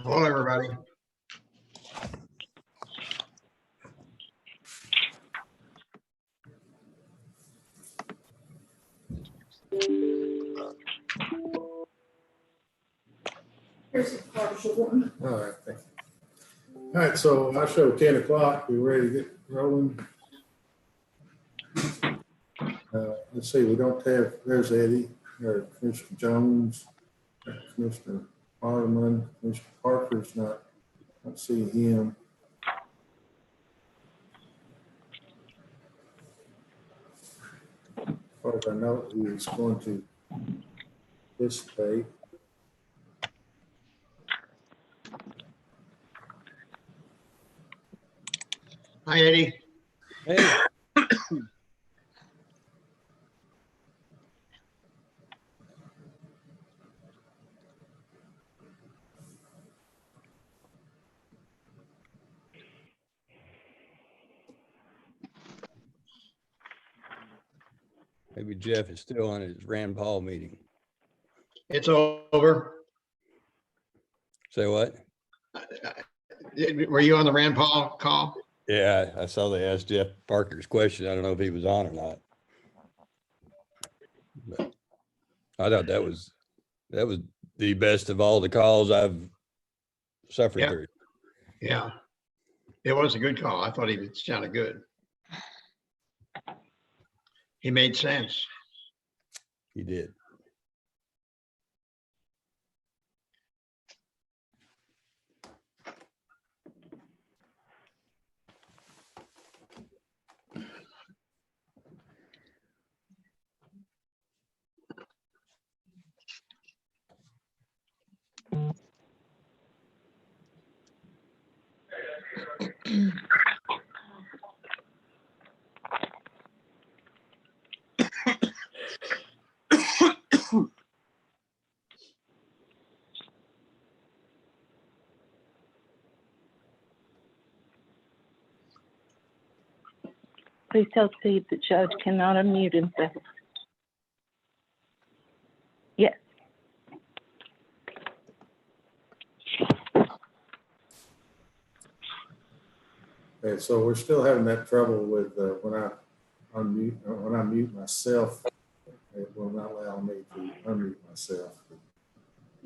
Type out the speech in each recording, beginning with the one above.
Hello, everybody. Here's a partial one. All right, thank you. All right, so I show 10 o'clock. We ready to get rolling? Let's see, we don't have, there's Eddie, or Commissioner Jones, Commissioner Hardeman, Commissioner Parker's not seeing him. As far as I know, he is going to participate. Hi, Eddie. Hey, maybe Jeff is still on his Rand Paul meeting. It's over. Say what? Were you on the Rand Paul call? Yeah, I saw they asked Jeff Parker's question. I don't know if he was on or not. But I thought that was the best of all the calls I've suffered Yeah. through. Yeah. It was a good call. I thought he sounded good. He made sense. He did. Please tell Steve the judge cannot unmute himself. Yes. Okay, so we're still having that trouble with when I mute myself, it will not allow me to unmute myself.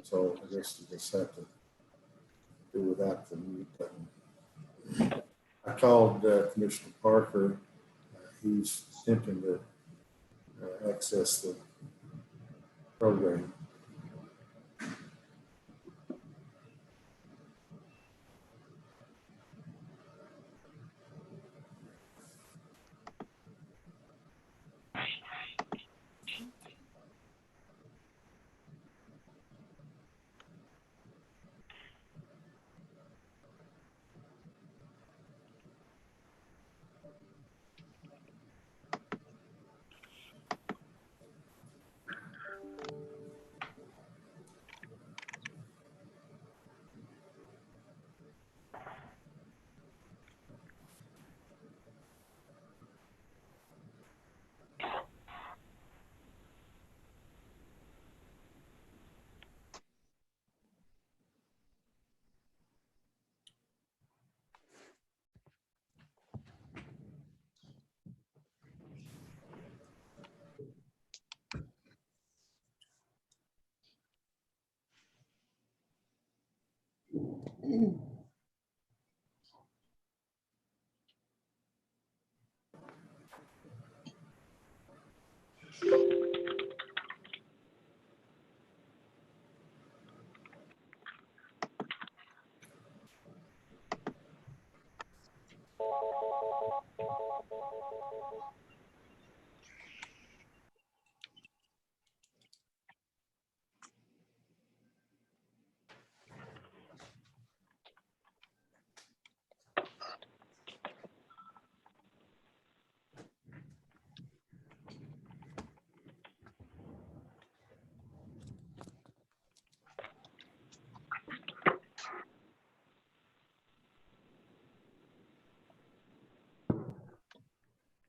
So I guess you just have to do without the mute button. I called Commissioner Parker. He's attempting to access the program.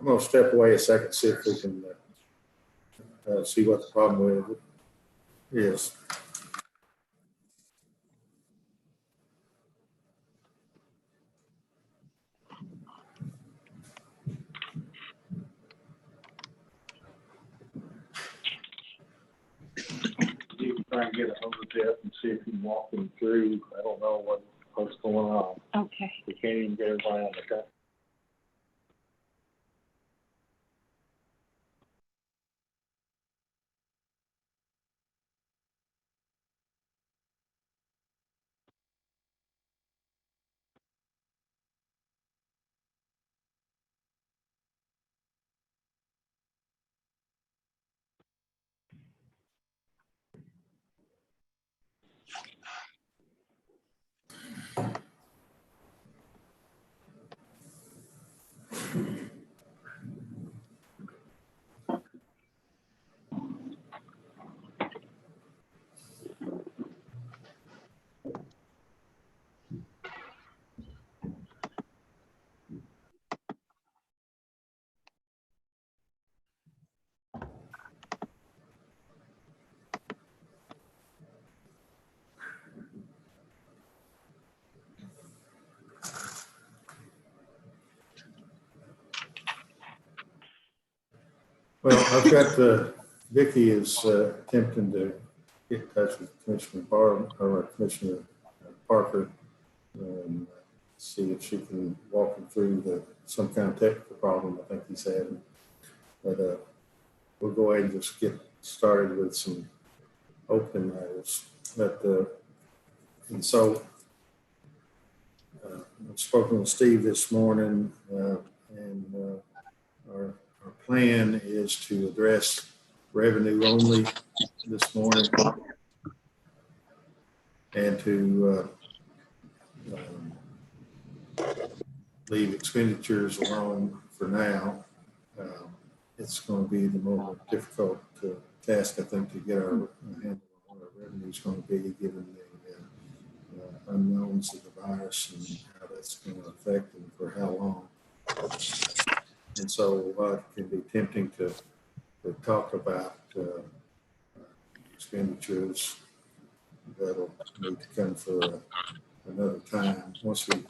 I'm going to step away a second, see if we can see what the problem with it is. try and get a hold of Jeff and see if he can walk him through. I don't know what's going on. Okay. We can't even get everybody on the cut. Well, I've got, Vicky is attempting to get in touch with Commissioner Commissioner Parker, and see if she can walk him through some kind of technical problem I think he's having. But we'll go ahead and just get started with some open matters. And so I've spoken with Steve this morning, and our plan is to address revenue only this morning, and to leave expenditures alone for now. It's going to be the more difficult task, I think, to get our handle on what our revenue is going to be, given the unknowns of the virus and how that's going to affect and for how long. And so it can be tempting to talk about expenditures that'll need to come for another time. Once we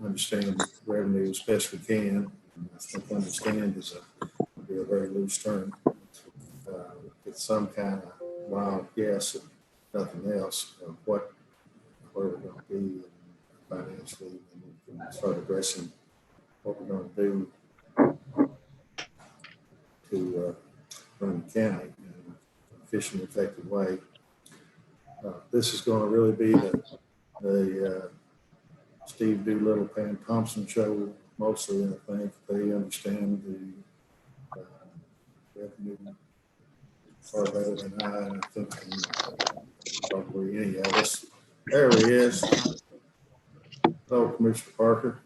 understand revenue as best we can, I think understand is be a very loose term. It's some kind of wild guess, if nothing else, of where we're going to be financially, and we can start addressing what we're going to do to run the county in an efficient, effective way. This is going to really be the Steve Doolittle, Pam Thompson show, mostly. I think they understand the revenue far better than I, and I think probably any of us. There he is. Hello, Commissioner Parker.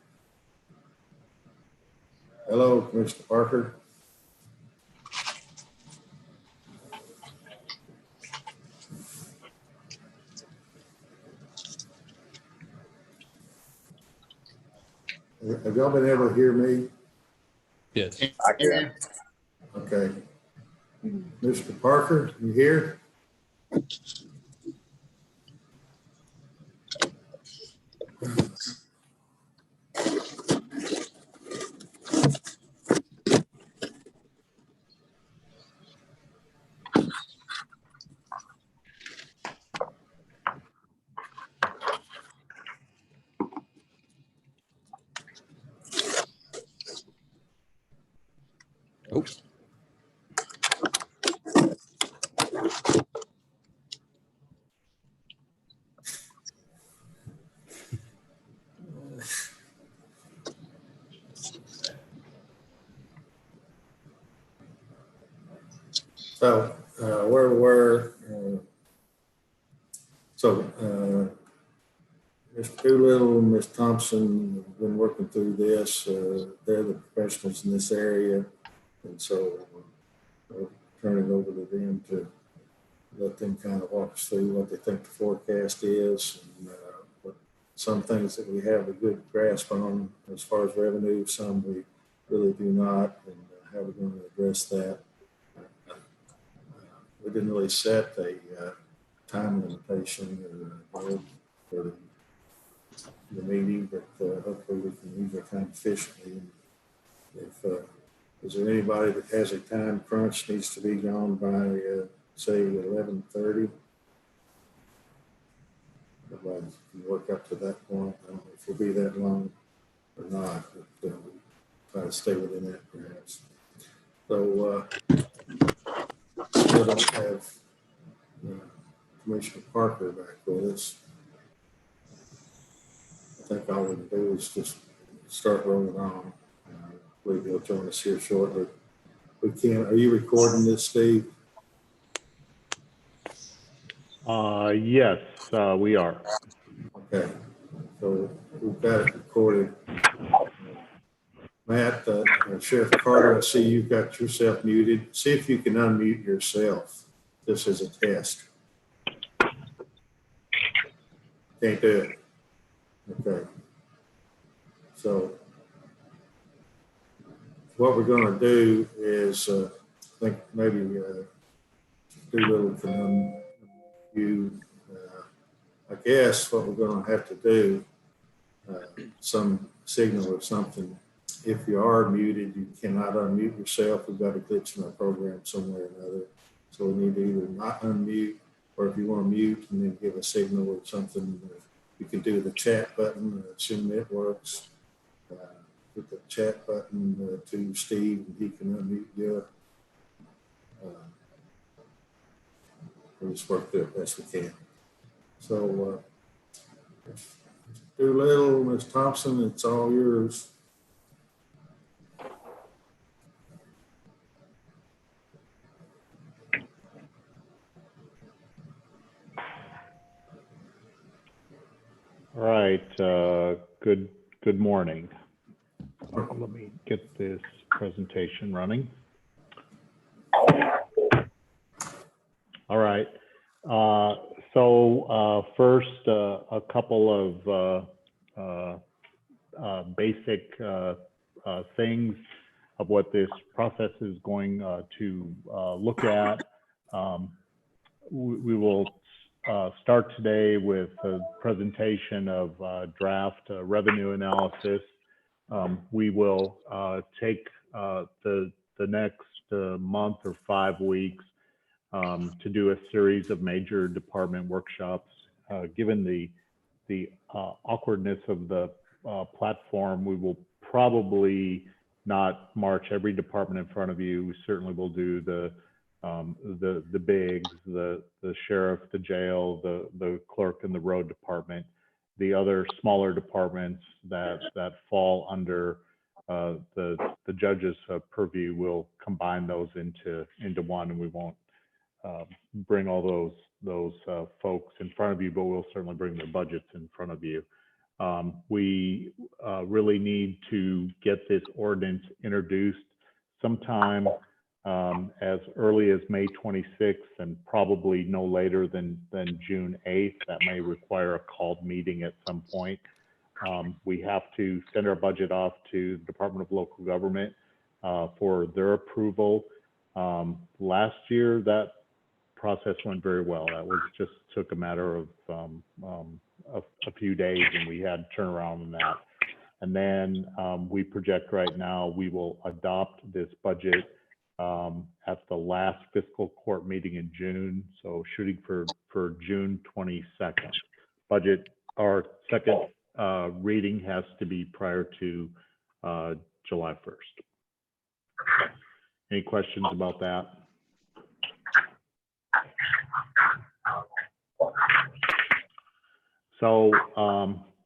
Hello, Commissioner Parker. Have y'all been able to hear me? Yes. I can. Okay. Mr. Parker, you here? Oops. So where we were, Mr. Doolittle and Ms. Thompson have been working through this. They're the professionals in this area, and so we'll turn it over to them to let them kind of walk us through what they think the forecast is, and what some things that we have a good grasp on as far as revenue, some we really do not, and how we're going to address that. We didn't really set a time limitation or goal for the meeting, but hopefully we can use our time efficiently. If is there anybody that has a time crunch, needs to be gone by say 11:30? everybody can work up to that point. I don't know if it'll be that long or not, but we'll try to stay within that perhaps. So, still don't have Commissioner Parker back with us. I think all we can do is just start rolling on. I believe he'll join us here shortly. Are you recording this, Steve? Yes, we are. Okay, so we've got it recorded. Matt, Sheriff Carter, I see you've got yourself muted. See if you can unmute yourself. This is a test. Can't do it. Okay. So what we're going to do is, I think maybe Doolittle can unmute. I guess what we're going to have to do, some signal or something. If you are muted, you cannot unmute yourself. We've got a glitch in our program somewhere or another. So we need to either not unmute, or if you want to mute and then give a signal or something, you can do the chat button, assume it works. Hit the chat button to Steve and he can unmute you. We'll just work through it best we can. So, Doolittle, Ms. Thompson, it's all yours. All right. Good morning. Let me get this presentation running. All right. First, a couple of basic things of what this process is going to look at. We will start today with a presentation of draft revenue analysis. We will take the next month or 5 weeks to do a series of major department workshops. Given the awkwardness of the platform, we will probably not march every department in front of you. We certainly will do the bigs, the sheriff, the jail, the clerk, and the road department. The other smaller departments that fall under the judge's purview, will combine those into one, and we won't bring all those folks in front of you, but we'll certainly bring their budgets in front of you. We really need to get this ordinance introduced sometime as early as May 26th, and probably no later than June 8th. That may require a called meeting at some point. We have to send our budget off to the Department of Local Government for their approval. Last year, that process went very well. That was just took a matter of a few days, and we had turnaround on that. And then we project right now we will adopt this budget at the last fiscal court meeting in June, so shooting for June 22nd. Budget, our second reading has to be prior to July 1st. Any questions about that? So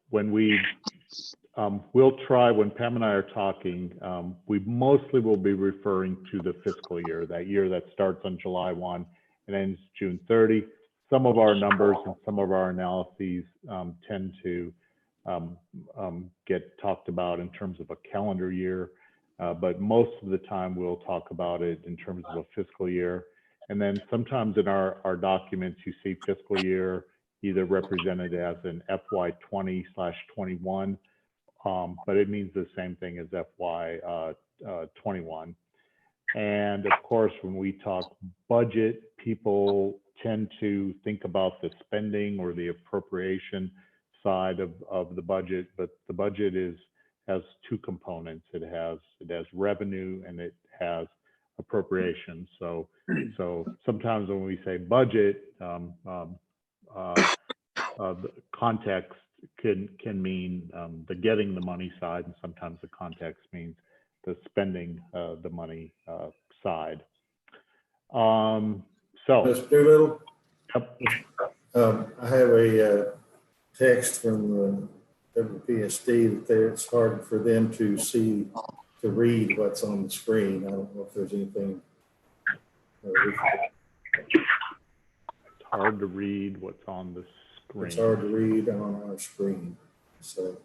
when we'll try, when Pam and I are talking, we mostly will be referring to the fiscal year, that year that starts on July 1 and ends June 30. Some of our numbers and some of our analyses tend to get talked about in terms of a calendar year, but most of the time we'll talk about it in terms of a fiscal year. And then sometimes in our documents, you see fiscal year either represented as an FY20/21, but it means the same thing as FY21. And of course, when we talk budget, people tend to think about the spending or the appropriation side of the budget, but the budget has two components. It has revenue and it has appropriation. So sometimes when we say budget, the context can mean the getting the money side, and sometimes the context means the spending the money side. So, Mr. Doolittle, yep, I have a text from WPSD that it's hard for them to read what's on the screen. I don't know if there's anything. it's hard to read what's on the screen. It's hard to read on our screen. So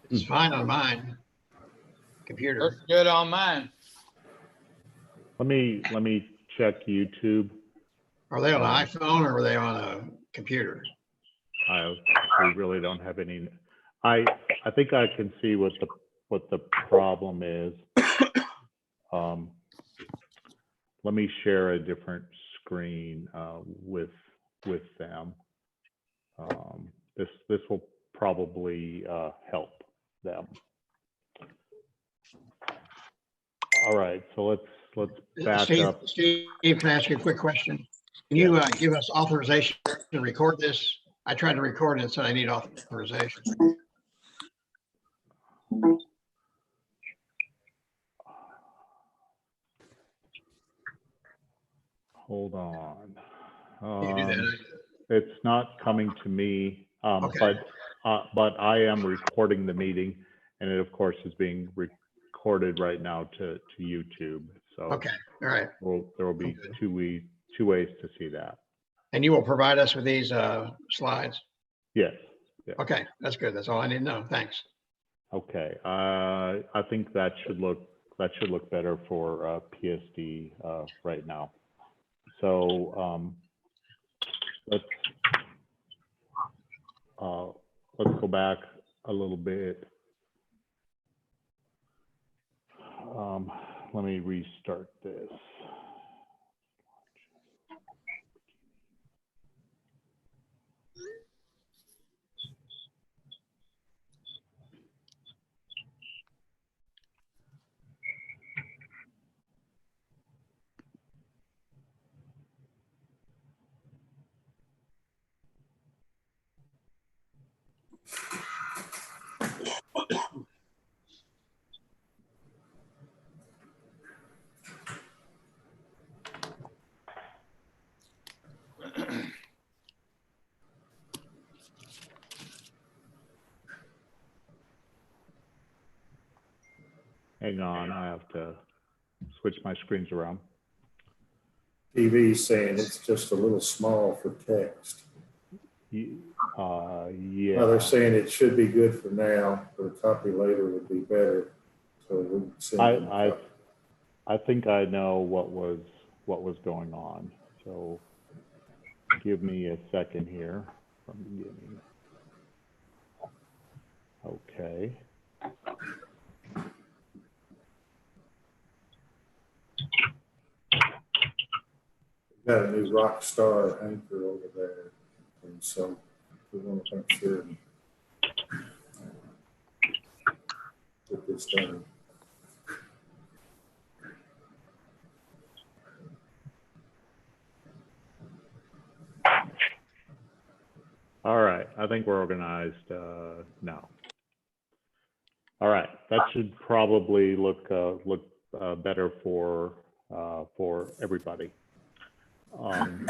It's fine on mine. Computer. Looks good on mine. Let me check YouTube. Are they on an iPhone or are they on a computer? We really don't have any. I think I can see what the problem is. Let me share a different screen with them. This will probably help them. All right, so let's back Steve, up. Steve, can I ask you a quick question? Can you give us authorization to record this? I tried to record it and said I need authorization. Hold on. You can do that. It's not coming to me, Okay. but I am recording the meeting, and it of course is being recorded right now to YouTube. So Okay, all right. there will be Okay. two ways to see that. And you will provide us with these slides? Yes. Okay, that's good. That's all I need to know. Thanks. Okay. I think that should look better for PSD right now. So let's go back a little bit. Let me restart this. Hang on, I have to switch my screens around. TV saying it's just a little small for text. Yeah. Well, they're saying it should be good for now, but a copy later would be better. So we can send them a copy. I think I know what was going on. So give me a second here from the beginning. Okay. Got a new rock star anchor over there, and so we want to make sure and get this done. All right, I think we're organized now. All right, that should probably look better for everybody. Good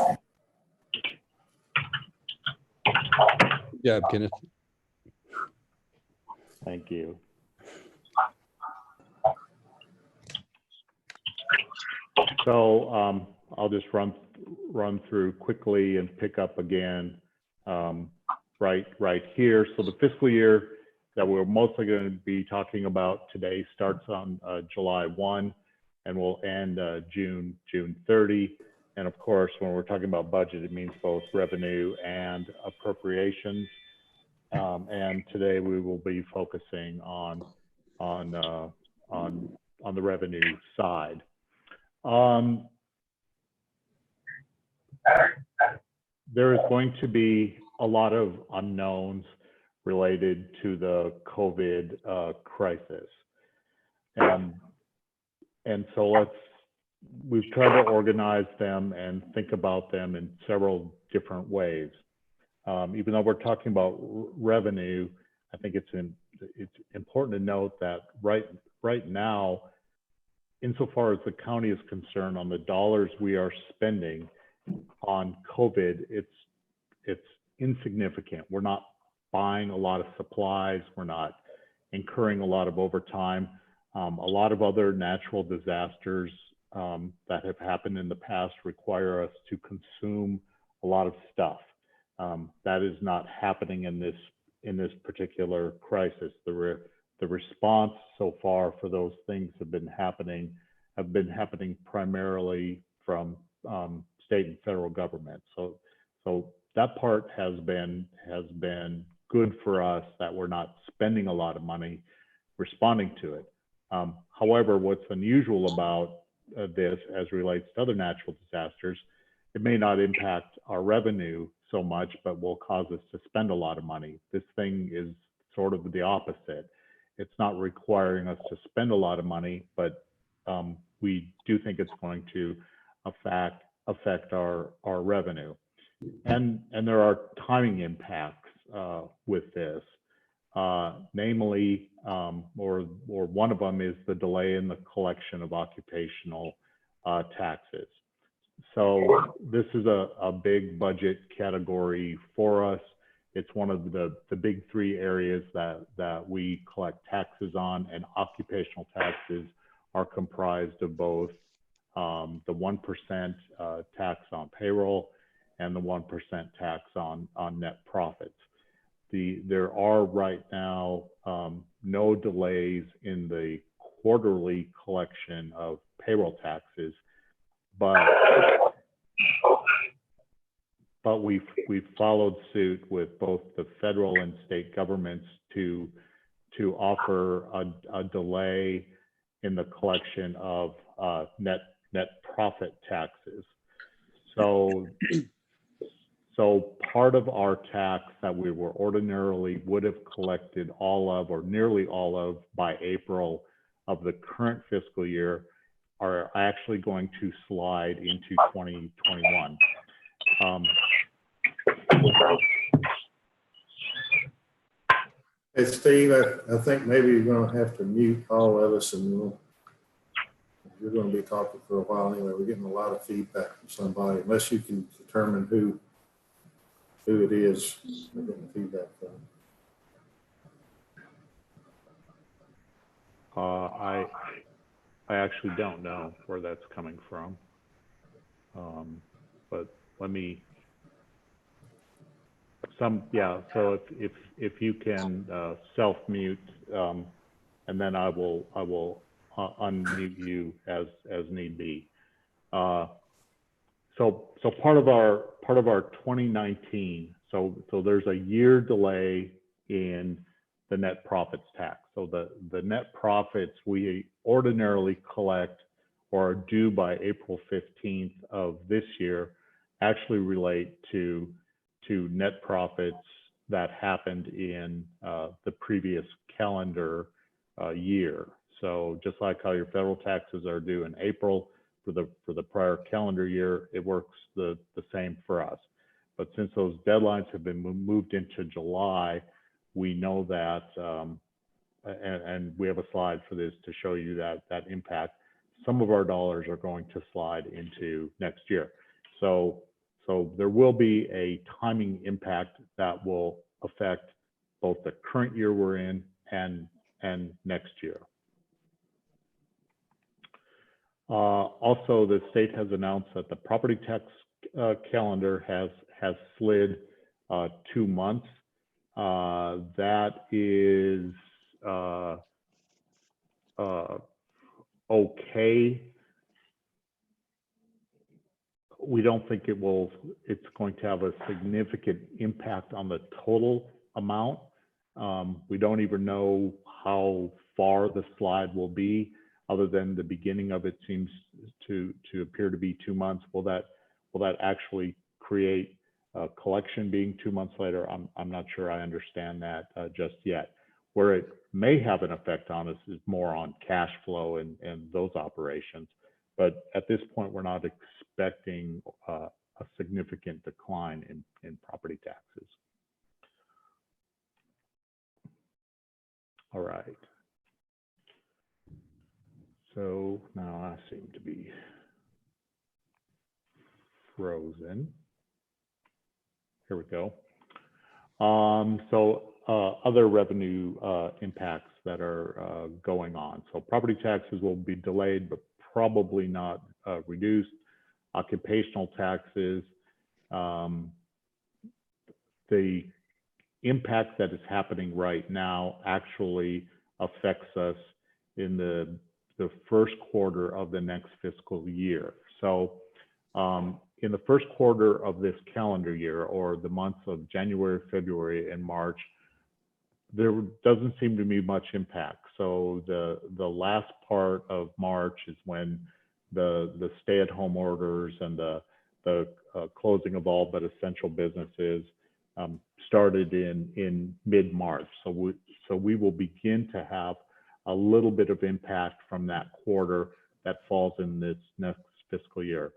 job, Kenneth. Thank you. So I'll just run through quickly and pick up again right here. So the fiscal year that we're mostly going to be talking about today starts on July 1 and will end June 30. And of course, when we're talking about budget, it means both revenue and appropriations. And today we will be focusing on the revenue side. There is going to be a lot of unknowns related to the COVID crisis, and so we've tried to organize them and think about them in several different ways. Even though we're talking about revenue, I think it's important to note that right now, insofar as the county is concerned, on the dollars we are spending on COVID, it's insignificant. We're not buying a lot of supplies. We're not incurring a lot of overtime. A lot of other natural disasters that have happened in the past require us to consume a lot of stuff. That is not happening in this particular crisis. The response so far for those things have been happening primarily from state and federal government. So that part has been good for us, that we're not spending a lot of money responding to it. However, what's unusual about this as relates to other natural disasters, it may not impact our revenue so much, but will cause us to spend a lot of money. This thing is sort of the opposite. It's not requiring us to spend a lot of money, but we do think it's going to affect our revenue. And there are timing impacts with this. Namely, or one of them is the delay in the collection of occupational taxes. So this is a big budget category for us. It's one of the big three areas that we collect taxes on, and occupational taxes are comprised of both the 1% tax on payroll and the 1% tax on net profits. There are right now no delays in the quarterly collection of payroll taxes, but we've followed suit with both the federal and state governments to offer a delay in the collection of net profit taxes. So part of our tax that we were ordinarily would have collected all of, or nearly all of, by April of the current fiscal year are actually going to slide into 2021. Hey, Steve, I think maybe you're going to have to mute all of us, and you're going to be talking for a while anyway. We're getting a lot of feedback from somebody, unless you can determine who it is we're getting feedback from. I actually don't know where that's coming from, but let me. So if you can self-mute, and then I will unmute you as need be. So part of our 2019. So there's a year delay in the net profits tax. So the net profits we ordinarily collect or are due by April 15th of this year actually relate to net profits that happened in the previous calendar year. So just like how your federal taxes are due in April for the prior calendar year, it works the same for us. But since those deadlines have been moved into July, we know that, and we have a slide for this to show you that impact. Some of our dollars are going to slide into next year. So there will be a timing impact that will affect both the current year we're in and next year. Also, the state has announced that the property tax calendar has slid 2 months. That is okay. We don't think it's going to have a significant impact on the total amount. We don't even know how far the slide will be, other than the beginning of it seems to appear to be 2 months. Will that actually create a collection being 2 months later? I'm not sure I understand that just yet. Where it may have an effect on us is more on cash flow and those operations. but at this point, we're not expecting a significant decline in property taxes. All right. So now I seem to be frozen. Here we go. Other revenue impacts that are going on. So property taxes will be delayed, but probably not reduced. Occupational taxes, the impact that is happening right now actually affects us in the first quarter of the next fiscal year. So in the first quarter of this calendar year, or the months of January, February, and March, there doesn't seem to be much impact. So the last part of March is when the stay-at-home orders and the closing of all but essential businesses started in mid-March. So we will begin to have a little bit of impact from that quarter that falls in this next fiscal year.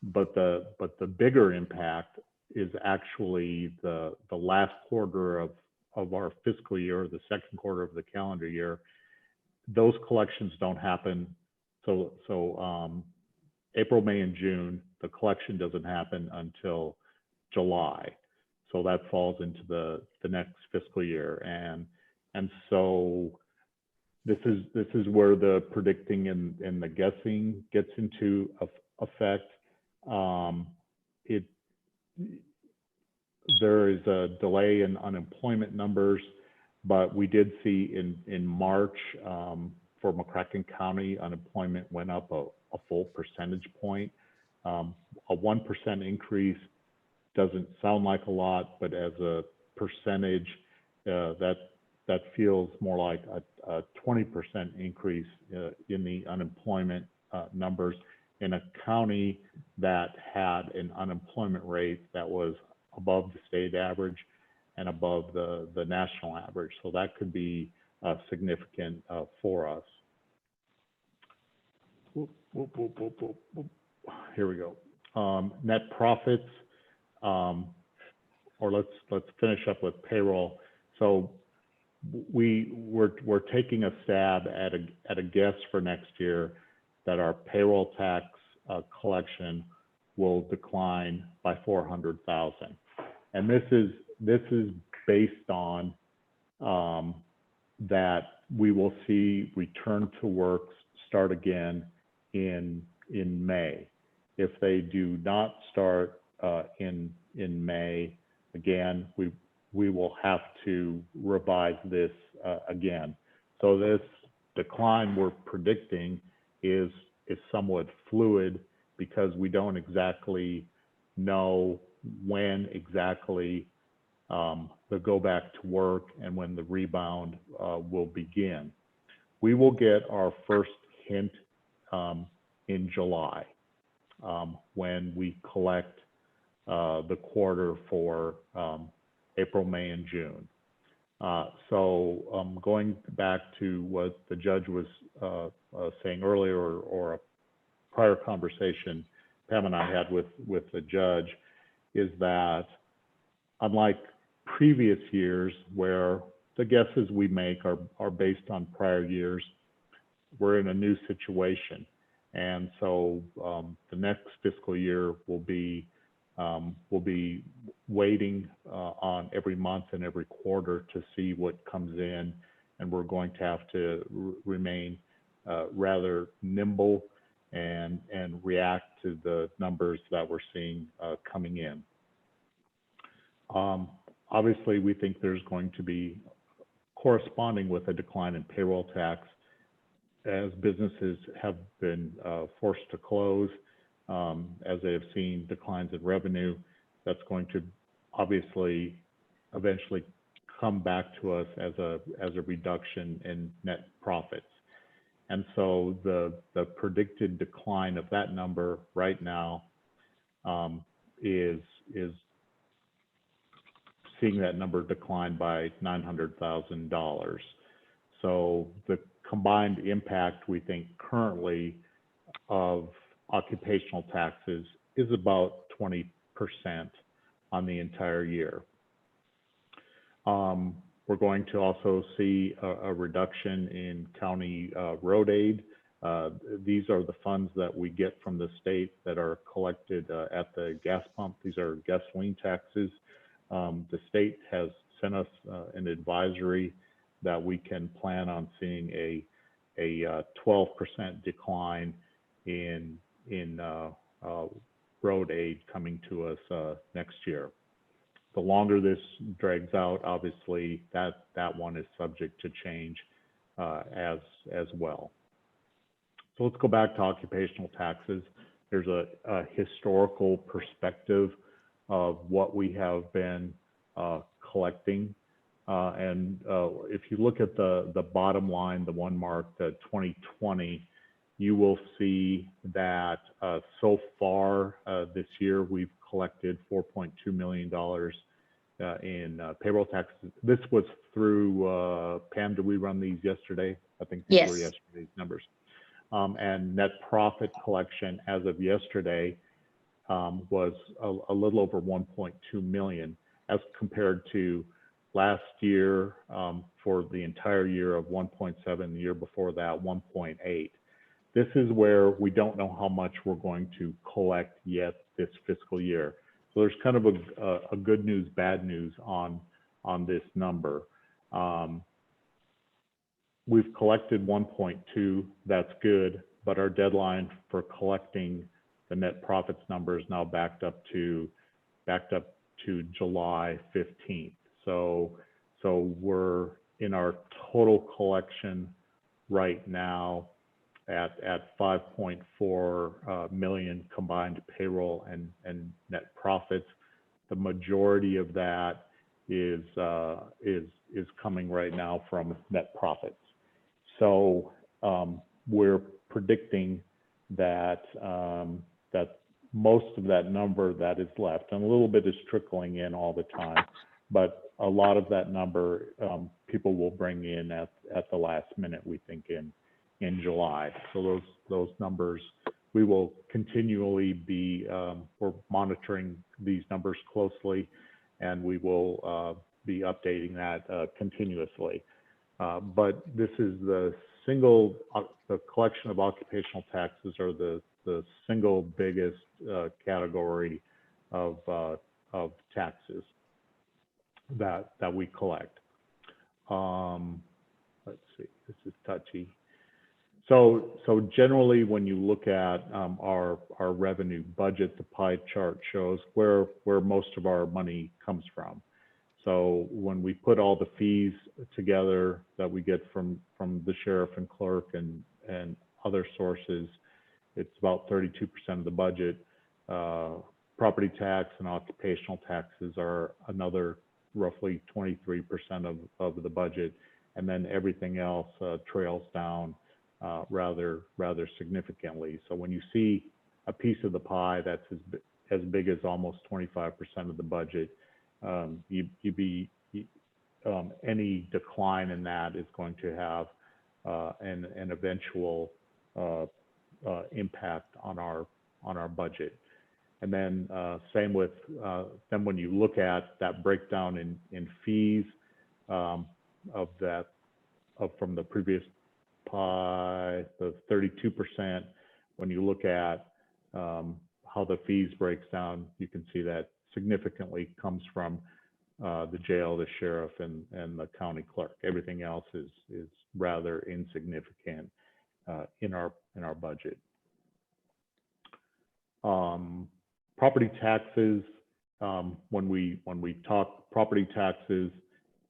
But the bigger impact is actually the last quarter of our fiscal year, the second quarter of the calendar year. Those collections don't happen. So April, May, and June, the collection doesn't happen until July. So that falls into the next fiscal year. And so this is where the predicting and the guessing gets into effect. There is a delay in unemployment numbers, but we did see in March for McCracken County, unemployment went up a full percentage point. A 1% increase doesn't sound like a lot, but as a percentage, that feels more like a 20% increase in the unemployment numbers in a county that had an unemployment rate that was above the state average and above the national average. So that could be significant for us. Here we go. Net profits, or let's finish up with payroll. So we're taking a stab at a guess for next year that our payroll tax collection will decline by $400,000, and this is based on that we will see return to work start again in May. If they do not start in May, again, we will have to revise this again. So this decline we're predicting is somewhat fluid because we don't exactly know when exactly the go back to work and when the rebound will begin. We will get our first hint in July when we collect the quarter for April, May, and June. So going back to what the judge was saying earlier, or a prior conversation Pam and I had with the judge, is that unlike previous years where the guesses we make are based on prior years, we're in a new situation. And so the next fiscal year will be waiting on every month and every quarter to see what comes in, and we're going to have to remain rather nimble and react to the numbers that we're seeing coming in. Obviously, we think there's going to be corresponding with a decline in payroll tax as businesses have been forced to close, as they have seen declines in revenue. That's going to obviously eventually come back to us as a reduction in net profits. And so the predicted decline of that number right now is seeing that number decline by $900,000. So the combined impact, we think currently, of occupational taxes is about 20% on the entire year. We're going to also see a reduction in county road aid. These are the funds that we get from the state that are collected at the gas pump. These are gasoline taxes. The state has sent us an advisory that we can plan on seeing a 12% decline in road aid coming to us next year. The longer this drags out, obviously that one is subject to change as well. So let's go back to occupational taxes. There's a historical perspective of what we have been collecting. And if you look at the bottom line, the one marked 2020, you will see that so far this year, we've collected $4.2 million in payroll taxes. This was through, Pam, did we run these yesterday? I think these were Yes. yesterday's numbers. And net profit collection as of yesterday was a little over 1.2 million as compared to last year for the entire year of 1.7, the year before that 1.8. This is where we don't know how much we're going to collect yet this fiscal year. So there's kind of a good news, bad news on this number. We've collected 1.2, that's good, but our deadline for collecting the net profits number is now backed up to July 15th. So we're in our total collection right now at 5.4 million combined payroll and net profits. The majority of that is coming right now from net profits. So we're predicting that that most of that number that is left, and a little bit is trickling in all the time, but a lot of that number people will bring in at the last minute, we think in July. So those numbers, we will continually be, we're monitoring these numbers closely, and we will be updating that continuously. But this is the collection of occupational taxes are the single biggest category of taxes that we collect. Let's see, this is touchy. So generally, when you look at our revenue budget, the pie chart shows where most of our money comes from. So when we put all the fees together that we get from the sheriff and clerk and other sources, it's about 32% of the budget. Property tax and occupational taxes are another roughly 23% of the budget, and then everything else trails down rather significantly. So when you see a piece of the pie that's as big as almost 25% of the budget, any decline in that is going to have an eventual impact on our budget. And then same with then when you look at that breakdown in fees from the previous pie, the 32%, when you look at how the fees breaks down, you can see that significantly comes from the jail, the sheriff, and the county clerk. Everything else is rather insignificant in our budget. Property taxes, when we talk property taxes,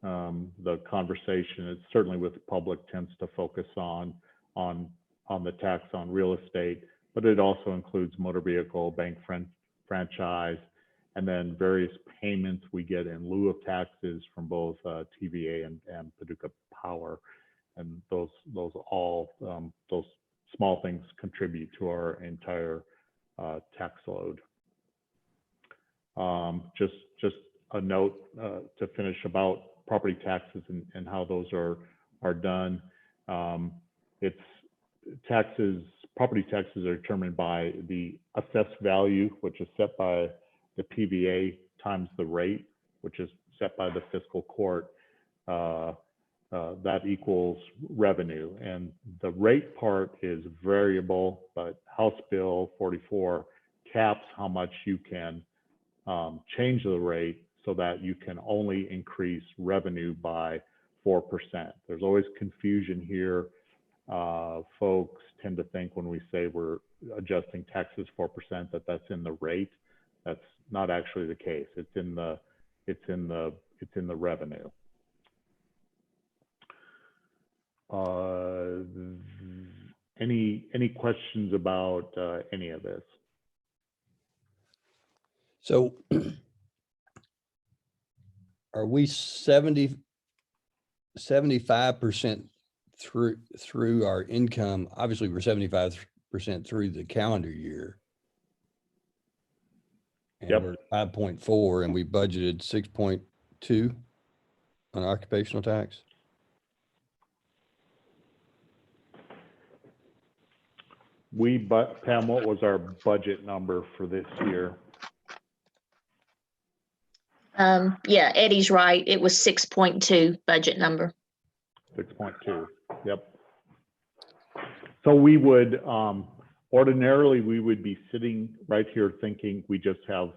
the conversation is certainly with the public tends to focus on the tax on real estate, but it also includes motor vehicle, bank franchise, and then various payments we get in lieu of taxes from both TVA and Paducah Power, and those small things contribute to our entire tax load. Just a note to finish about property taxes and how those are done. It's taxes property taxes are determined by the assessed value, which is set by the PVA times the rate, which is set by the fiscal court. That equals revenue. And the rate part is variable, but House Bill 44 caps how much you can change the rate so that you can only increase revenue by 4%. There's always confusion here. Folks tend to think when we say we're adjusting taxes 4% that that's in the rate. That's not actually the case. It's in the revenue. Any questions about any of this? So are we 75% through our income? Obviously, we're 75% through the calendar year. And Yep. we're at 5.4 and we budgeted 6.2 on occupational tax. Pam, what was our budget number for this year? Yeah, Eddie's right. It was 6.2 budget number. 6.2, yep. So we would, ordinarily, we would be sitting right here thinking we just have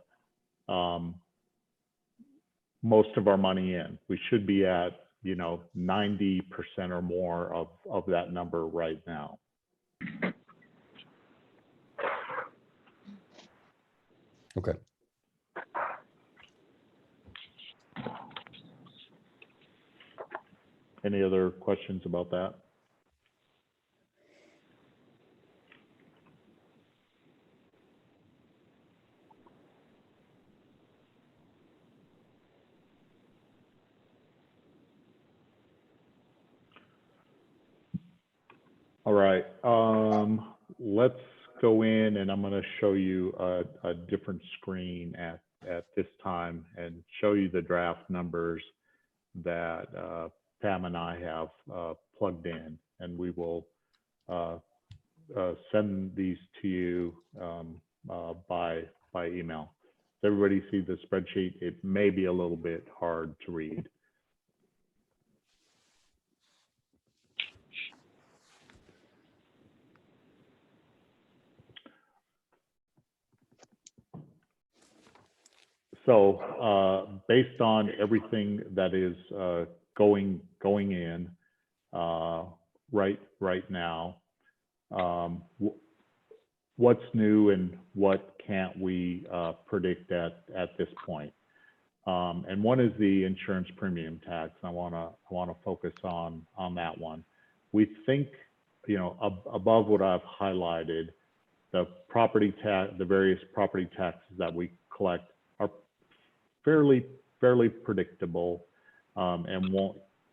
most of our money in. We should be at, 90% or more of that number right now. Okay. Any other questions about that? All right, let's go in and I'm going to show you a different screen at this time and show you the draft numbers that Pam and I have plugged in, and we will send these to you by email. Does everybody see the spreadsheet? It may be a little bit hard to read. So based on everything that is going in right now, what's new and what can't we predict at this point? And one is the insurance premium tax. I want to focus on that one. We think, above what I've highlighted, the property tax, the various property taxes that we collect are fairly predictable, and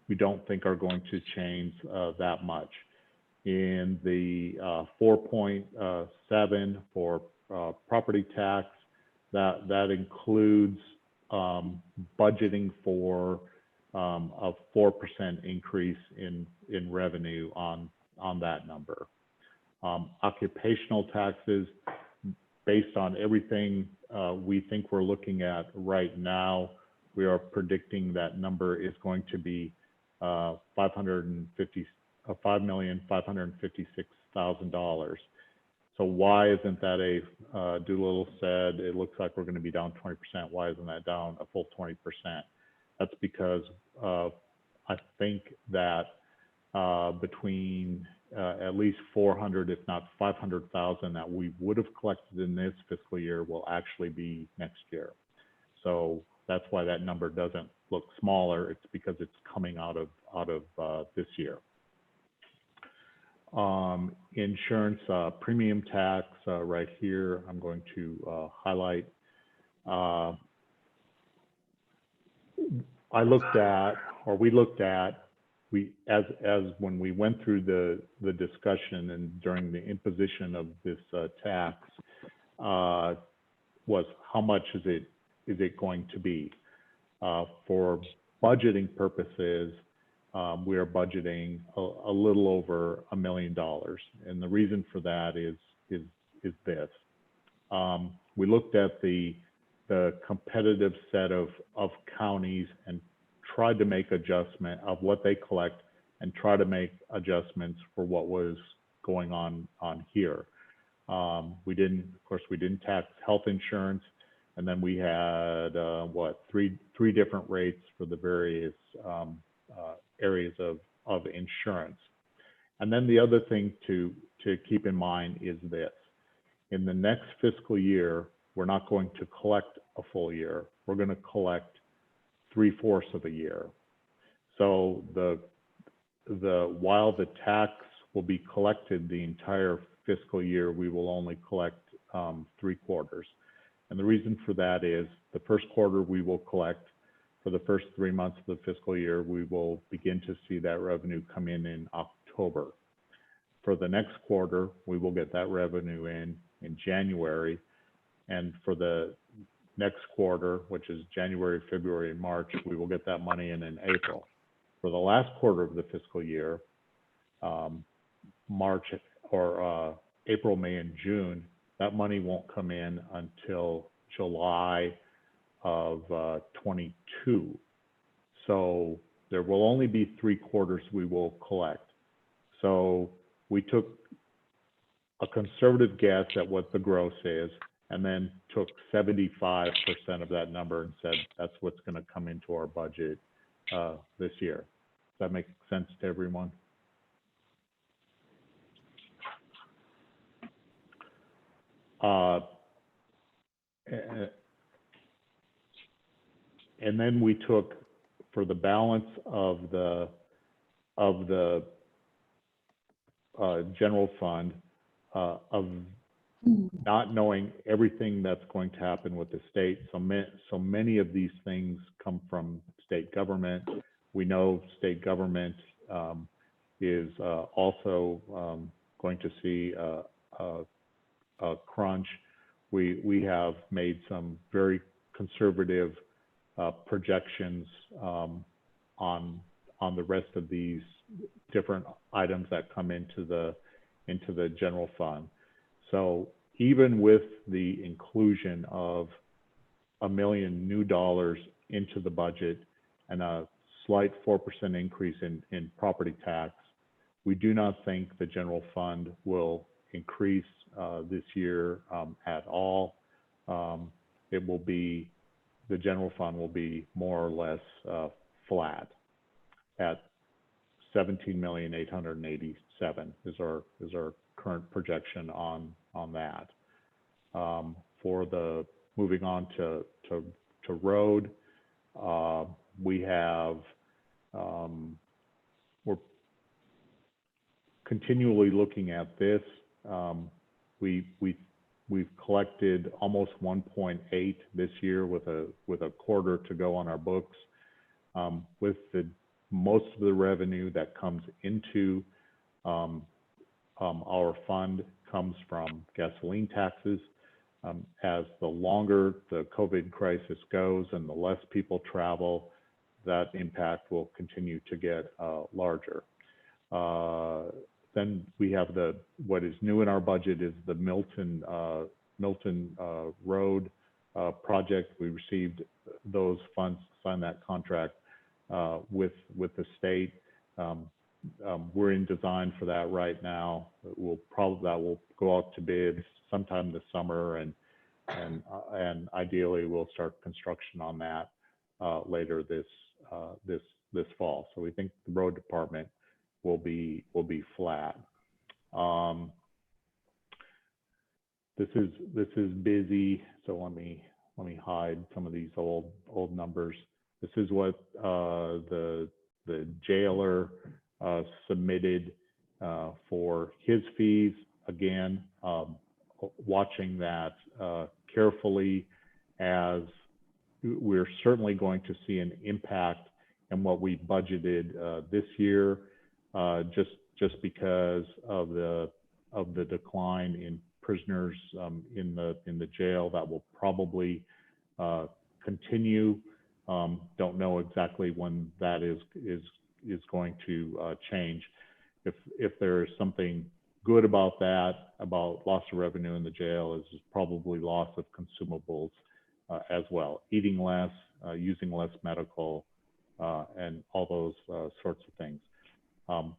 we don't think are going to change that much. In the 4.7 for property tax, that includes budgeting for a 4% increase in revenue on that number. Occupational taxes, based on everything we think we're looking at right now, we are predicting that number is going to be $5,556,000. So why isn't that Doolittle said it looks like we're going to be down 20%? Why isn't that down a full 20%? That's because I think that between at least 400, if not 500,000 that we would have collected in this fiscal year will actually be next year. So that's why that number doesn't look smaller. It's because it's coming out of this year. Insurance premium tax right here, I'm going to highlight. We looked at when we went through the discussion and during the imposition of this tax, was how much is it going to be? For budgeting purposes, we are budgeting a little over $1 million. And the reason for that is this. We looked at the competitive set of counties and tried to make adjustment of what they collect and try to make adjustments for what was going on here. We didn't tax health insurance, and then we had three different rates for the various areas of insurance. And then the other thing to keep in mind is this: in the next fiscal year, we're not going to collect a full year. We're going to collect 3/4 of a year. So while the tax will be collected the entire fiscal year, we will only collect 3/4. And the reason for that is the first quarter we will collect. For the first 3 months of the fiscal year, we will begin to see that revenue come in October. For the next quarter, we will get that revenue in January. And for the next quarter, which is January, February, and March, we will get that money in April. For the last quarter of the fiscal year, March or April, May, and June, that money won't come in until July of 22. So there will only be 3/4 we will collect. So we took a conservative guess at what the gross is, and then took 75% of that number and said that's what's going to come into our budget this year. Does that make sense to everyone? And then we took, for the balance of the general fund, of not knowing everything that's going to happen with the state. So many of these things come from state government. We know state government is also going to see a crunch. We have made some very conservative projections on the rest of these different items that come into the general fund. So even with the inclusion of $1 million new dollars into the budget and a slight 4% increase in property tax, we do not think the general fund will increase this year at all. The general fund will be more or less flat at $17,887,000 is our current projection on that. For the moving on to road, we're continually looking at this. We've collected almost 1.8 this year with a quarter to go on our books. With most of the revenue that comes into our fund comes from gasoline taxes. As the longer the COVID crisis goes and the less people travel, that impact will continue to get larger. Then we have what is new in our budget is the Milton Road project. We received those funds, signed that contract with the state. We're in design for that right now. That will go out to bids sometime this summer, and ideally we'll start construction on that later this fall. So we think the road department will be flat. This is busy, so let me hide some of these old numbers. This is what the jailer submitted for his fees. Again, watching that carefully, as we're certainly going to see an impact in what we budgeted this year, just because of the decline in prisoners in the jail. That will probably continue. Don't know exactly when that is is going to change. If there is something good about that, about loss of revenue in the jail, is probably loss of consumables as well. Eating less, using less medical, and all those sorts of things.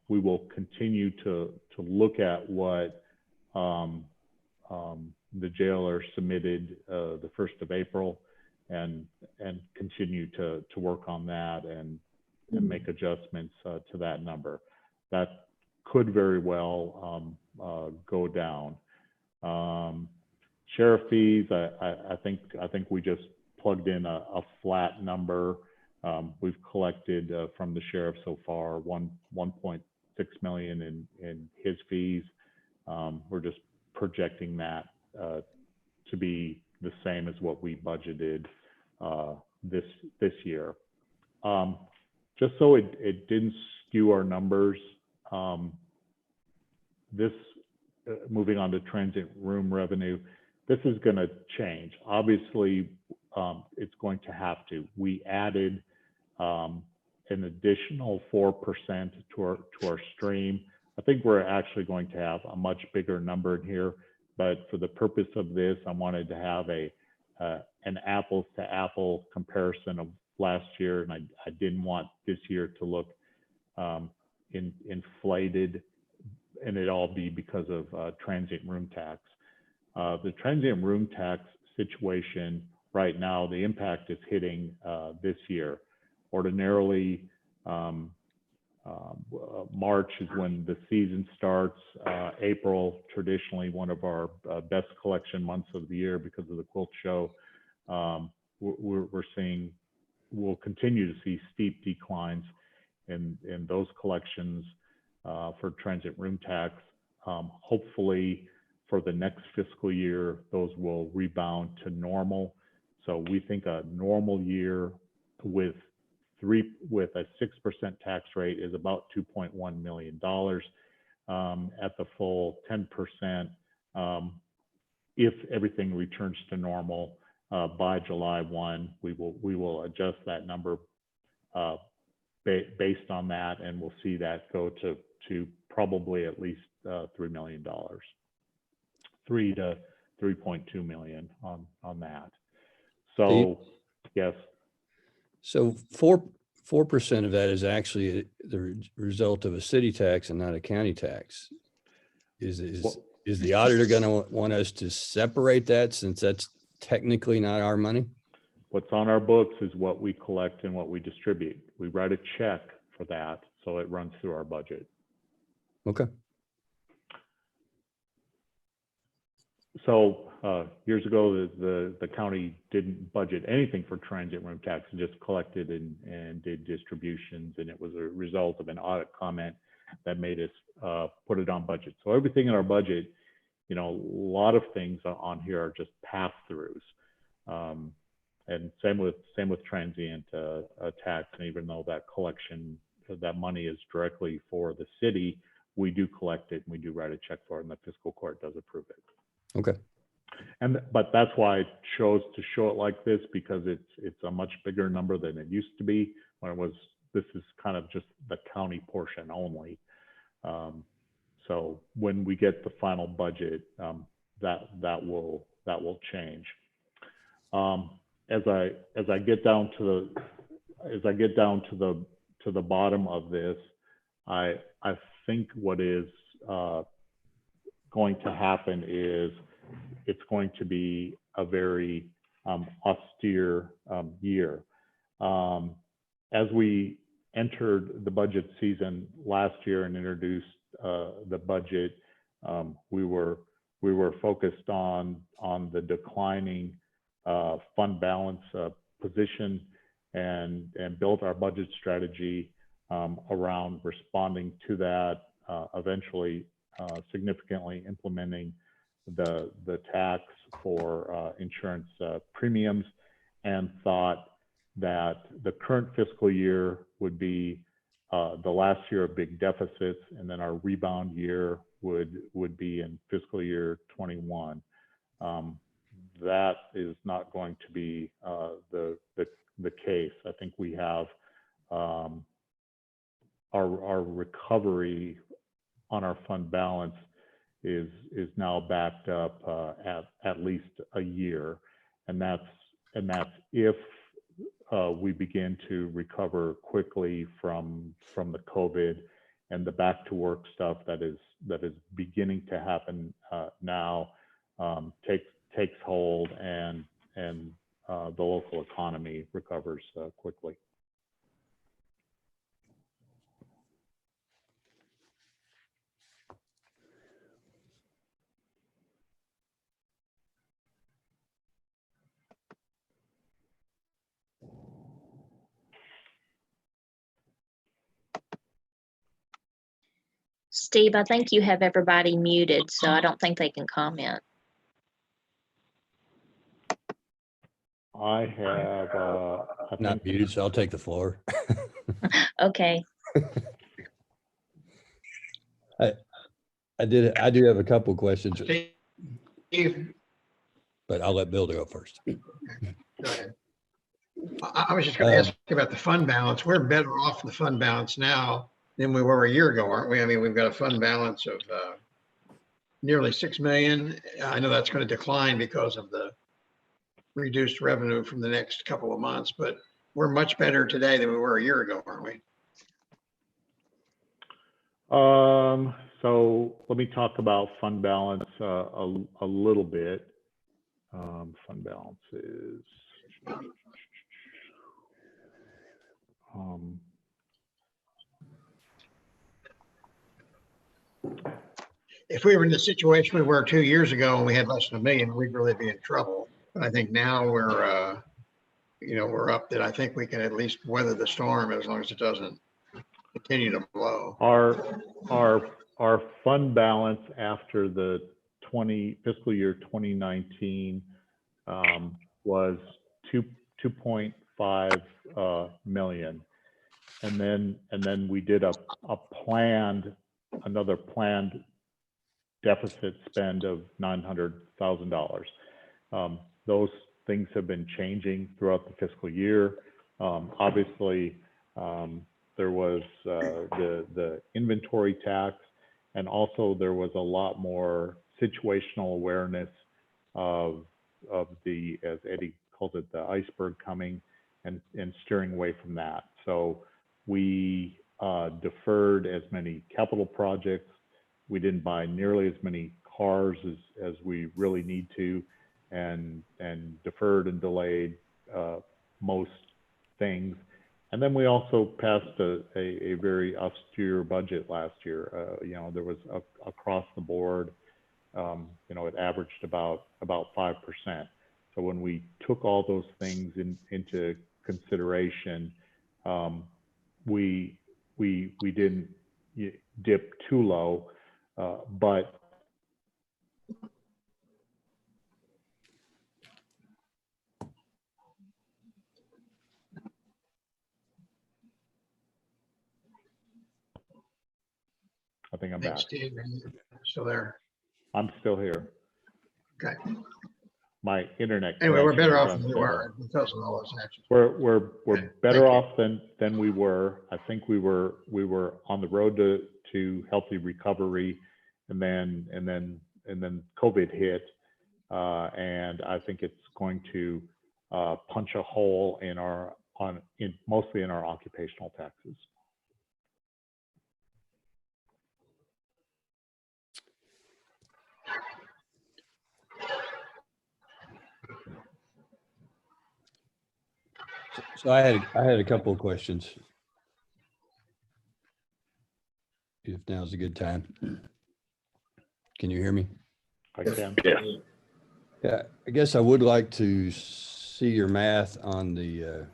We will continue to look at what the jailer submitted the 1st of April and continue to work on that and make adjustments to that number. That could very well go down. Sheriff fees, I think we just plugged in a flat number. We've collected from the sheriff so far 1.6 million in his fees. We're just projecting that to be the same as what we budgeted this year. Just so it didn't skew our numbers, moving on to transient room revenue, this is going to change. Obviously, it's going to have to. We added an additional 4% to our stream. I think we're actually going to have a much bigger number in here, but for the purpose of this, I wanted to have an apples to apple comparison of last year, and I didn't want this year to look inflated, and it all be because of transient room tax. The transient room tax situation right now, the impact is hitting this year. Ordinarily, March is when the season starts. April, traditionally one of our best collection months of the year because of the quilt show. We'll continue to see steep declines in those collections for transient room tax. Hopefully for the next fiscal year, those will rebound to normal. So we think a normal year with a 6% tax rate is about $2.1 million. At the full 10%, if everything returns to normal by July 1, we will adjust that number based on that, and we'll see that go to probably at least $3 million, 3 to 3.2 million on that. So yes. So 4% of that is actually the result of a city tax and not a county tax. Is the auditor going to want us to separate that since that's technically not our money? What's on our books is what we collect and what we distribute. We write a check for that, so it runs through our budget. Okay. So years ago, the county didn't budget anything for transient room tax and just collected and did distributions, and it was a result of an audit comment that made us put it on budget. So everything in our budget, a lot of things on here are just pass-throughs, and same with transient tax. And even though that collection, that money is directly for the city, we do collect it and we do write a check for it, and the fiscal court does approve it. Okay. But that's why I chose to show it like this, because it's a much bigger number than it used to be when it was. This is kind of just the county portion only. So when we get the final budget, that will change. As I get down to the bottom of this, I think what is going to happen is it's going to be a very austere year. As we entered the budget season last year and introduced the budget, we were focused on the declining fund balance position and built our budget strategy around responding to that, eventually significantly implementing the tax for insurance premiums, and thought that the current fiscal year would be the last year of big deficits, and then our rebound year would be in fiscal year 21. That is not going to be the case. I think we have our recovery on our fund balance is now backed up at least a year, and that's if we begin to recover quickly from the COVID and the back to work stuff that is beginning to happen now takes hold, and the local economy recovers quickly. Steve, I think you have everybody muted, so I don't think they can comment. I have I Not think muted, so I'll take the floor. Okay, I do have a couple of questions, Steve, but I'll let Bill go first. go ahead. I was just going to ask you about the fund balance. We're better off in the fund balance now than we were a year ago, aren't we? I mean, we've got a fund balance of nearly 6 million. I know that's going to decline because of the reduced revenue from the next couple of months, but we're much better today than we were a year ago, aren't we? So let me talk about fund balance a little bit. Fund balance is If we were in the situation we were 2 years ago and we had less than 1 million, we'd really be in trouble. But I think now we're, we're up that I think we can at least weather the storm as long as it doesn't continue to blow. our fund balance after the fiscal year 2019 was 2.5 million, and then we did another planned deficit spend of $900,000. Those things have been changing throughout the fiscal year. Obviously, there was the inventory tax, and also there was a lot more situational awareness of the, as Eddie called it, the iceberg coming, and steering away from that. So we deferred as many capital projects. We didn't buy nearly as many cars as we really need to, and deferred and delayed most things. And then we also passed a very austere budget last year. There was across the board, it averaged about 5%. So when we took all those things into consideration, we didn't dip too low, but I think I'm back. Steve, are you still there? I'm still here. Okay. My internet. Anyway, we're better off connection than we runs were because of all those actions. We're Okay, better thank you. off than we were. I think we were on the road to healthy recovery, and then COVID hit, and I think it's going to punch a hole mostly in our occupational taxes. So I had a couple of questions. If now's a good time. Can you hear me? I can. Yeah, I guess I would like to see your math on the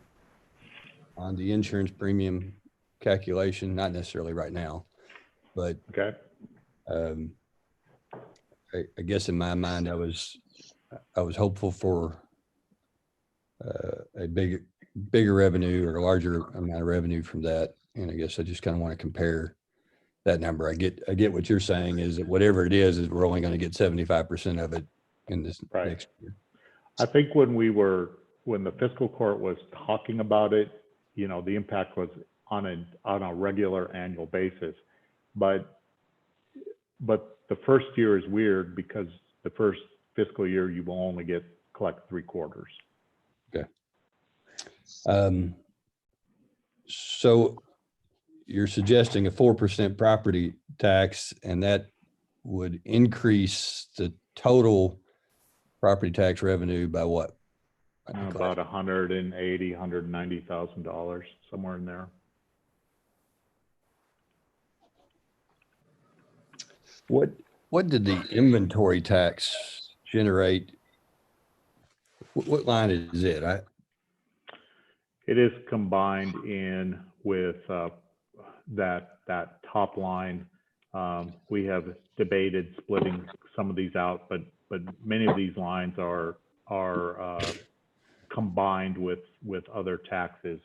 insurance premium calculation, not necessarily right now, but Okay. I guess in my mind, I was hopeful for a bigger revenue or a larger amount of revenue from that. And I guess I just kind of want to compare that number. I get what you're saying is that whatever it is we're only going to get 75% of it in this Right. next year. I think when the fiscal court was talking about it, the impact was on a regular annual basis. But the first year is weird because the first fiscal year you will only collect 3/4. So you're suggesting a 4% property tax, and that would increase the total property tax revenue by what? About $180,000, $190,000, somewhere in there. What did the inventory tax generate? What line is it? It is combined in with that top line. We have debated splitting some of these out, but many of these lines are combined with other taxes.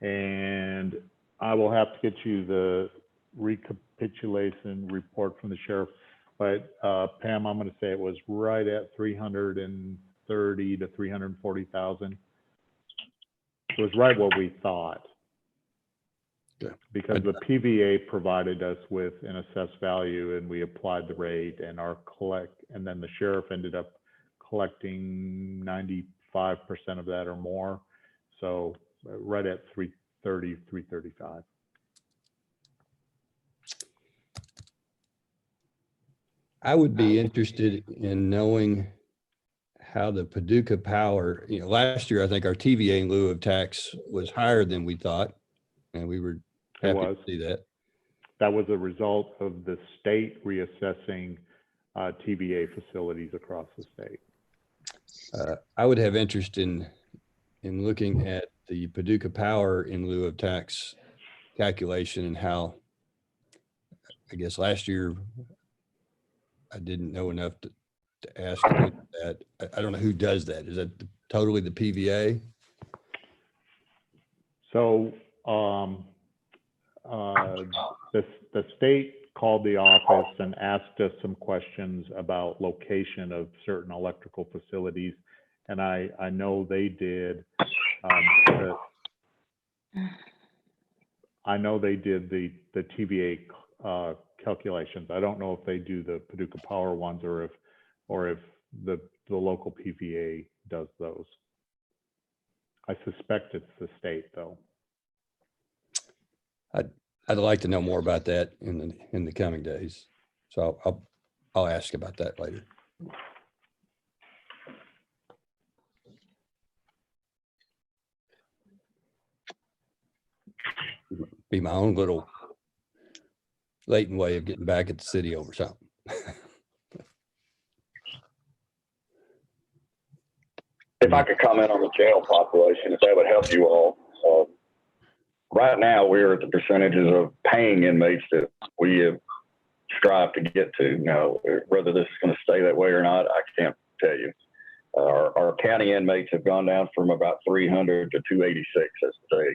And I will have to get you the recapitulation report from the sheriff. But Pam, I'm going to say it was right at 330 to 340,000. It was right what we thought. Okay. Because the PVA provided us with an assessed value, and we applied the rate, and and then the sheriff ended up collecting 95% of that or more. So right at 330, 335. I would be interested in knowing how the Paducah Power, last year, I think our TVA in lieu of tax was higher than we thought. And we were happy to see that. That was a result of the state reassessing TVA facilities across the state. I would have interest in looking at the Paducah Power in lieu of tax calculation and how, I guess last year, I didn't know enough to ask that. I don't know who does that. Is that totally the PVA? So the state called the office and asked us some questions about location of certain electrical facilities. And I know they did. I know they did the TVA calculations. I don't know if they do the Paducah Power ones or if the local PVA does those. I suspect it's the state though. I'd like to know more about that in the coming days. So I'll ask about that later. Be my own little latent way of getting back at the city over something. If I could comment on the jail population, if that would help you all. Right now, we're at the percentages of paying inmates that we have strived to get to. Now, whether this is going to stay that way or not, I can't tell you. Our county inmates have gone down from about 300 to 286 as today.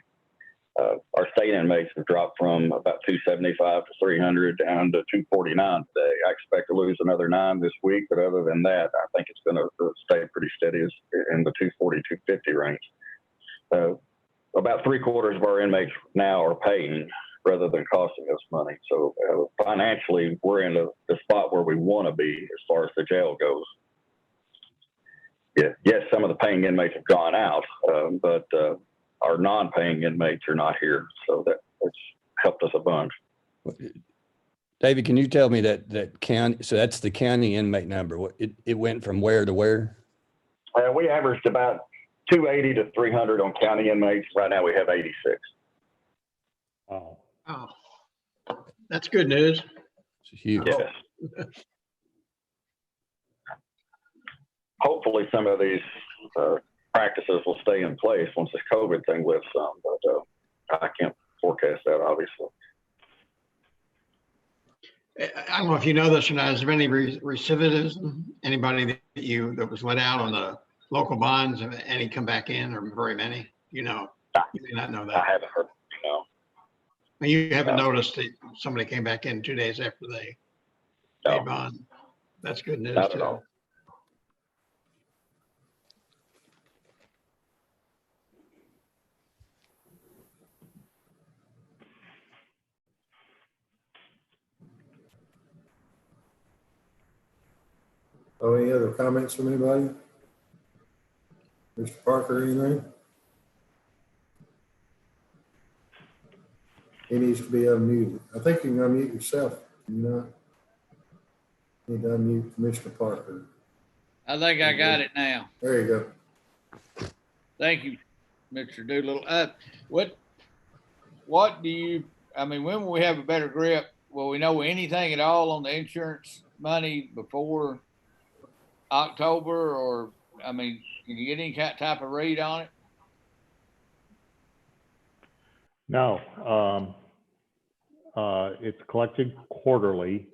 Our state inmates have dropped from about 275 to 300 down to 249 today. I expect to lose another 9 this week, but other than that, I think it's going to stay pretty steady in the 240, 250 range. About 3/4 of our inmates now are paying rather than costing us money. So financially, we're in the spot where we want to be as far as the jail goes. Yeah, yes, some of the paying inmates have gone out, but our non-paying inmates are not here. So that's helped us a bunch. David, can you tell me that county, so that's the county inmate number. It went from where to where? We averaged about 280 to 300 on county inmates. Right now we have 86. Wow. Oh, that's good news. It's huge. Yes. Hopefully some of these practices will stay in place once this COVID thing lifts some, but I can't forecast that, obviously. I don't know if you know this or not. Is there any recidivism? Anybody that was let out on the local bonds, have any come back in, or very many? You may not know that. I haven't heard, no. You haven't noticed that somebody came back in 2 days after they paid bond. That's good news. Not at all. Oh, any other comments from anybody? Mr. Parker, anything? He needs to be unmuted. I think you can unmute yourself. Can you not? Need to unmute Commissioner Parker. I think I got it now. There you go. Thank you, Mr. Doolittle. What do you, I mean, when will we have a better grip? Will we know anything at all on the insurance money before October, or, I mean, can you get any type of read on it? No, it's collected quarterly,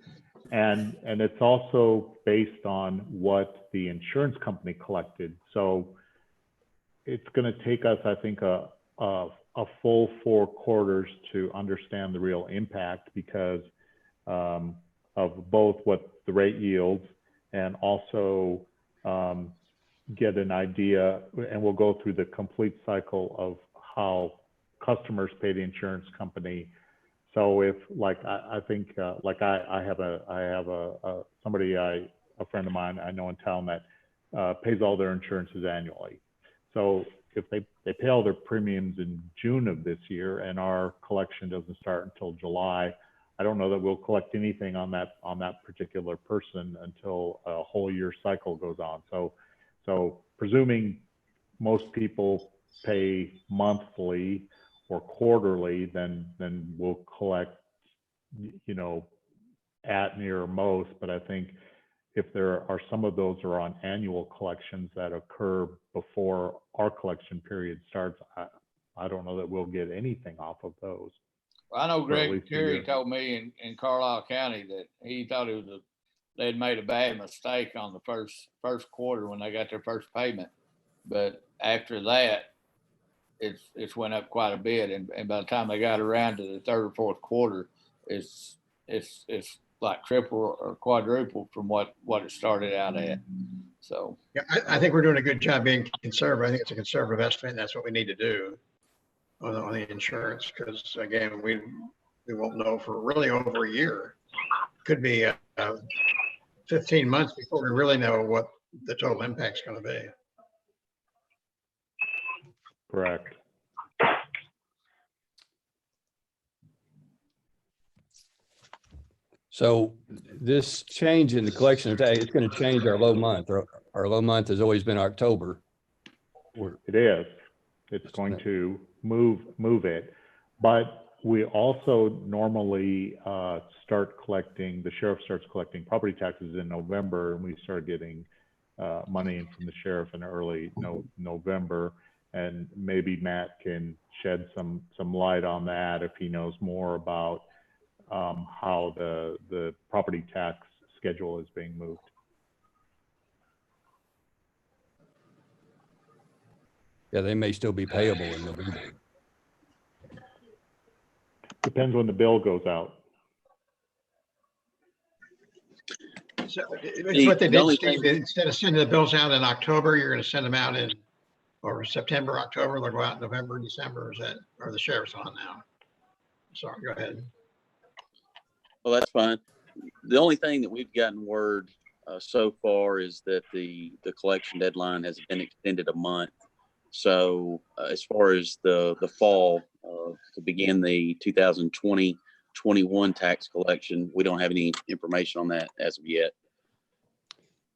and it's also based on what the insurance company collected. So it's going to take us, I think, a full 4 quarters to understand the real impact, because of both what the rate yields and also get an idea, and we'll go through the complete cycle of how customers pay the insurance company. So if, like, I think, like I have a friend of mine I know in town that pays all their insurances annually. So if they pay all their premiums in June of this year and our collection doesn't start until July, I don't know that we'll collect anything on that particular person until a whole year cycle goes on. So presuming most people pay monthly or quarterly, then we'll collect, you know, at near most. But I think if there are some of those are on annual collections that occur before our collection period starts, I don't know that we'll get anything off of those. Well, I know For at Greg least a Terry year. told me in Carlisle County that he thought they'd made a bad mistake on the first quarter when they got their first payment. But after that, it's went up quite a bit, and by the time they got around to the 3rd or 4th quarter, it's like triple or quadruple from what it started out at. So Yeah, I think we're doing a good job being conservative. I think it's a conservative estimate, and that's what we need to do on the insurance, because again, we won't know for really over a year. Could be 15 months before we really know what the total impact's going to be. Correct. So this change in the collection of tax, it's going to change our low month. Our low month has always been October. It is. It's going to move it. But we also normally start collecting, the sheriff starts collecting property taxes in November, and we start getting money in from the sheriff in early November. And maybe Matt can shed some light on that if he knows more about how the property tax schedule is being moved. Yeah, they may still be payable in November. Depends when the bill goes out. So it's what they did, Steve. Instead of sending the bills out in October, you're going to send them out in or September, October. They'll go out in November, December. Is that, or the sheriff's on now? Sorry, go ahead. Well, that's fine. The only thing that we've gotten word so far is that the collection deadline has been extended a month. So as far as the fall to begin the 2020-21 tax collection, we don't have any information on that as of yet.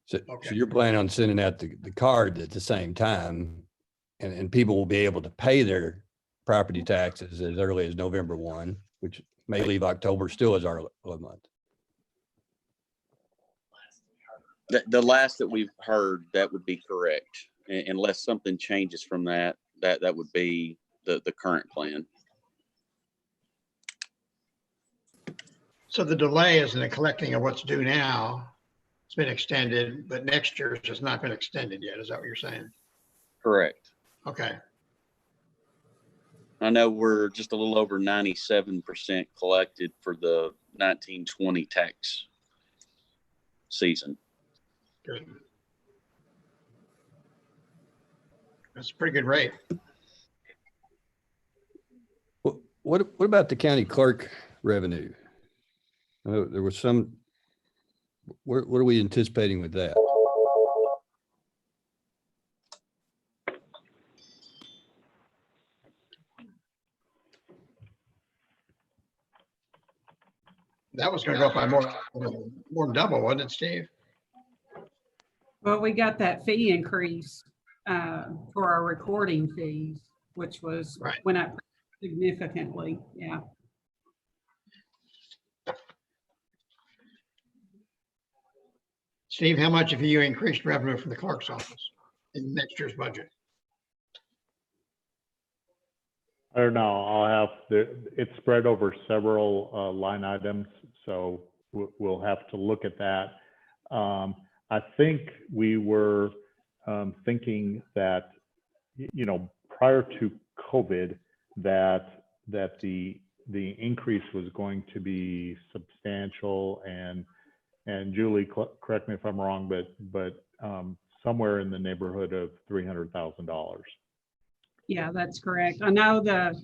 So, Okay. so you're planning on sending out the card at the same time, and people will be able to pay their property taxes as early as November 1, which may leave October still as our low month. The last that we've heard, that would be correct. Unless something changes from that would be the current plan. So the delay is in the collecting of what's due now. It's been extended, but next year's has not been extended yet. Is that what you're saying? Correct. Okay. I know we're just a little over 97% collected for the 1920 tax season. Good. That's a pretty good rate. What about the county clerk revenue? I know there was some, what are we anticipating with that? that was gonna go up by more than double, wasn't it, Steve? Well, we got that fee increase for our recording fees, which was, Right. went up significantly, yeah. Steve, how much have you increased revenue from the clerk's office in next year's budget? I don't know, it's spread over several line items, so we'll have to look at that. I think we were thinking that, prior to COVID, that the increase was going to be substantial, and Julie, correct me if I'm wrong, but somewhere in the neighborhood of $300,000. Yeah, that's correct. I know the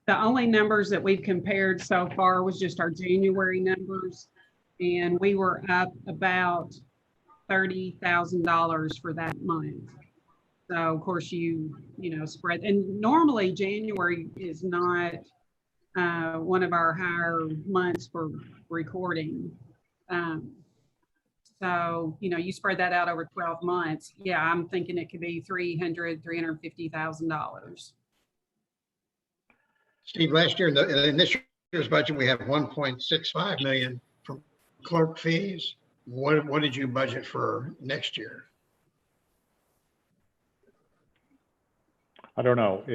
only numbers that we've compared so far was just our January numbers. And we were up about $30,000 for that month. So of course you spread, and normally January is not one of our higher months for recording. So, you spread that out over 12 months. Yeah, I'm thinking it could be $350,000. Steve, last year, in this year's budget, we have 1.65 million from clerk fees. What did you budget for next year? I don't know.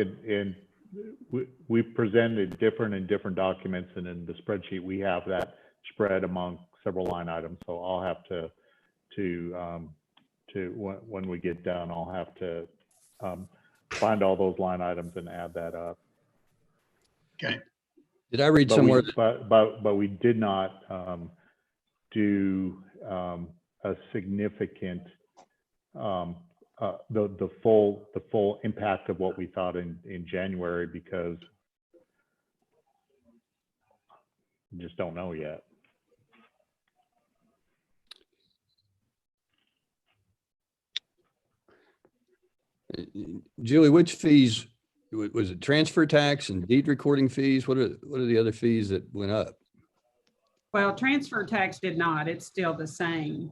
We presented different in different documents, and in the spreadsheet we have that spread among several line items. So I'll have to when we get done, I'll have to find all those line items and add that up. Okay. Did I read somewhere? But we did not do a significant the full impact of what we thought in January, because we just don't know yet. Julie, which fees, was it transfer tax and deed recording fees? What are the other fees that went up? Well, transfer tax did not, it's still the same.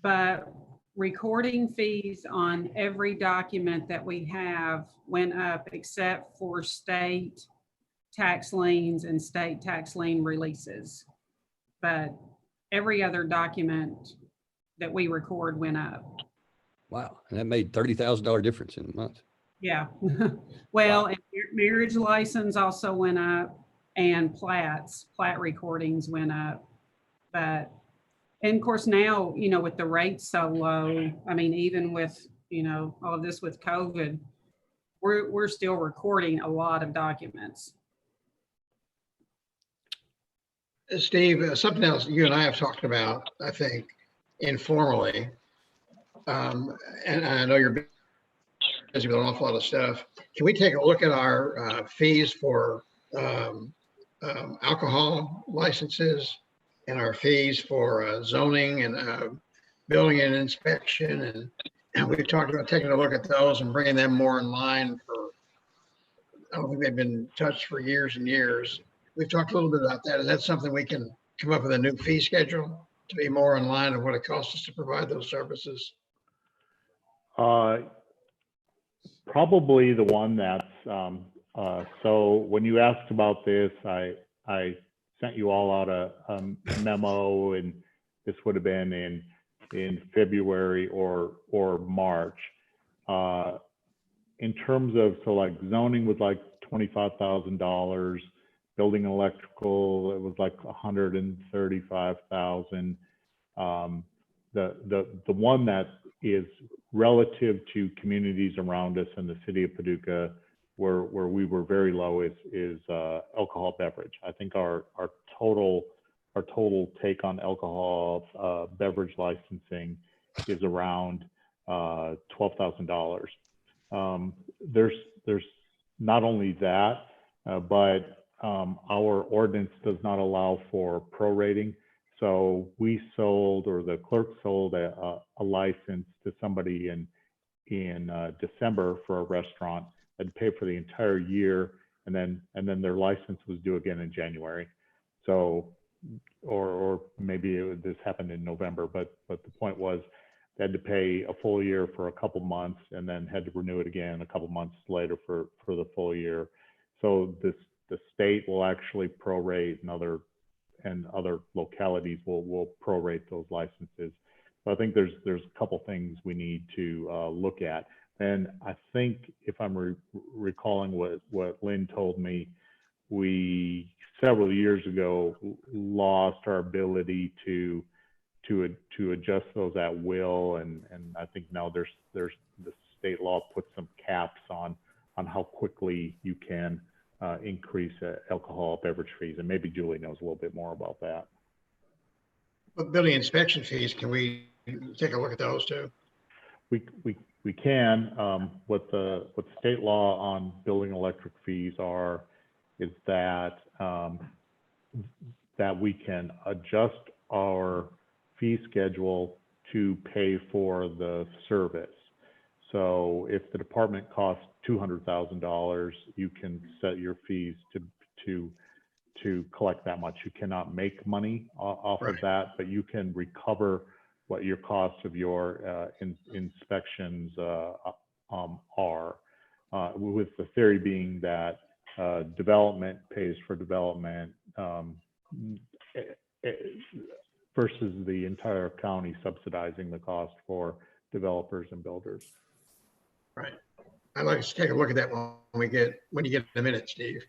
But recording fees on every document that we have went up except for state tax liens and state tax lien releases. But every other document that we record went up. Wow, and that made $30,000 difference in a month. Yeah. Well, and marriage license also went up, and plat recordings went up. But, and of course now, with the rates so low, I mean, even with, all of this with COVID, we're still recording a lot of documents. Steve, something else you and I have talked about, I think, informally, and I know you're busy with an awful lot of stuff. Can we take a look at our fees for alcohol licenses and our fees for zoning and building and inspection? And we've talked about taking a look at those and bringing them more in line for, I don't think they've been touched for years and years. We've talked a little bit about that. Is that something we can come up with a new fee schedule to be more in line of what it costs us to provide those services? Probably the one that's, so when you asked about this, I sent you all out a memo, and this would have been in February or March. In terms of, so like zoning was like $25,000, building and electrical, it was like $135,000. The one that is relative to communities around us in the city of Paducah, where we were very low, is alcohol beverage. I think our total take on alcohol beverage licensing is around $12,000. There's not only that, but our ordinance does not allow for prorating. So we sold, or the clerk sold a license to somebody in December for a restaurant, had to pay for the entire year, and then their license was due again in January. So or maybe this happened in November, but the point was they had to pay a full year for a couple months and then had to renew it again a couple months later for the full year. So the state will actually prorate, and other localities will prorate those licenses. So I think there's a couple things we need to look at. And I think if I'm recalling what Lynn told me, we several years ago lost our ability to adjust those at will, and I think now there's the state law puts some caps on how quickly you can increase alcohol beverage fees, and maybe Julie knows a little bit more about that. But building inspection fees, can we take a look at those too? We can. What the state law on building electric fees are is that that we can adjust our fee schedule to pay for the service. So if the department costs $200,000, you can set your fees to collect that much. You cannot make money off of that, but you can recover what your costs of your inspections are, with the theory being that development pays for development versus the entire county subsidizing the cost for developers and builders. Right. I'd like to take a look at that when you get a minute, Steve.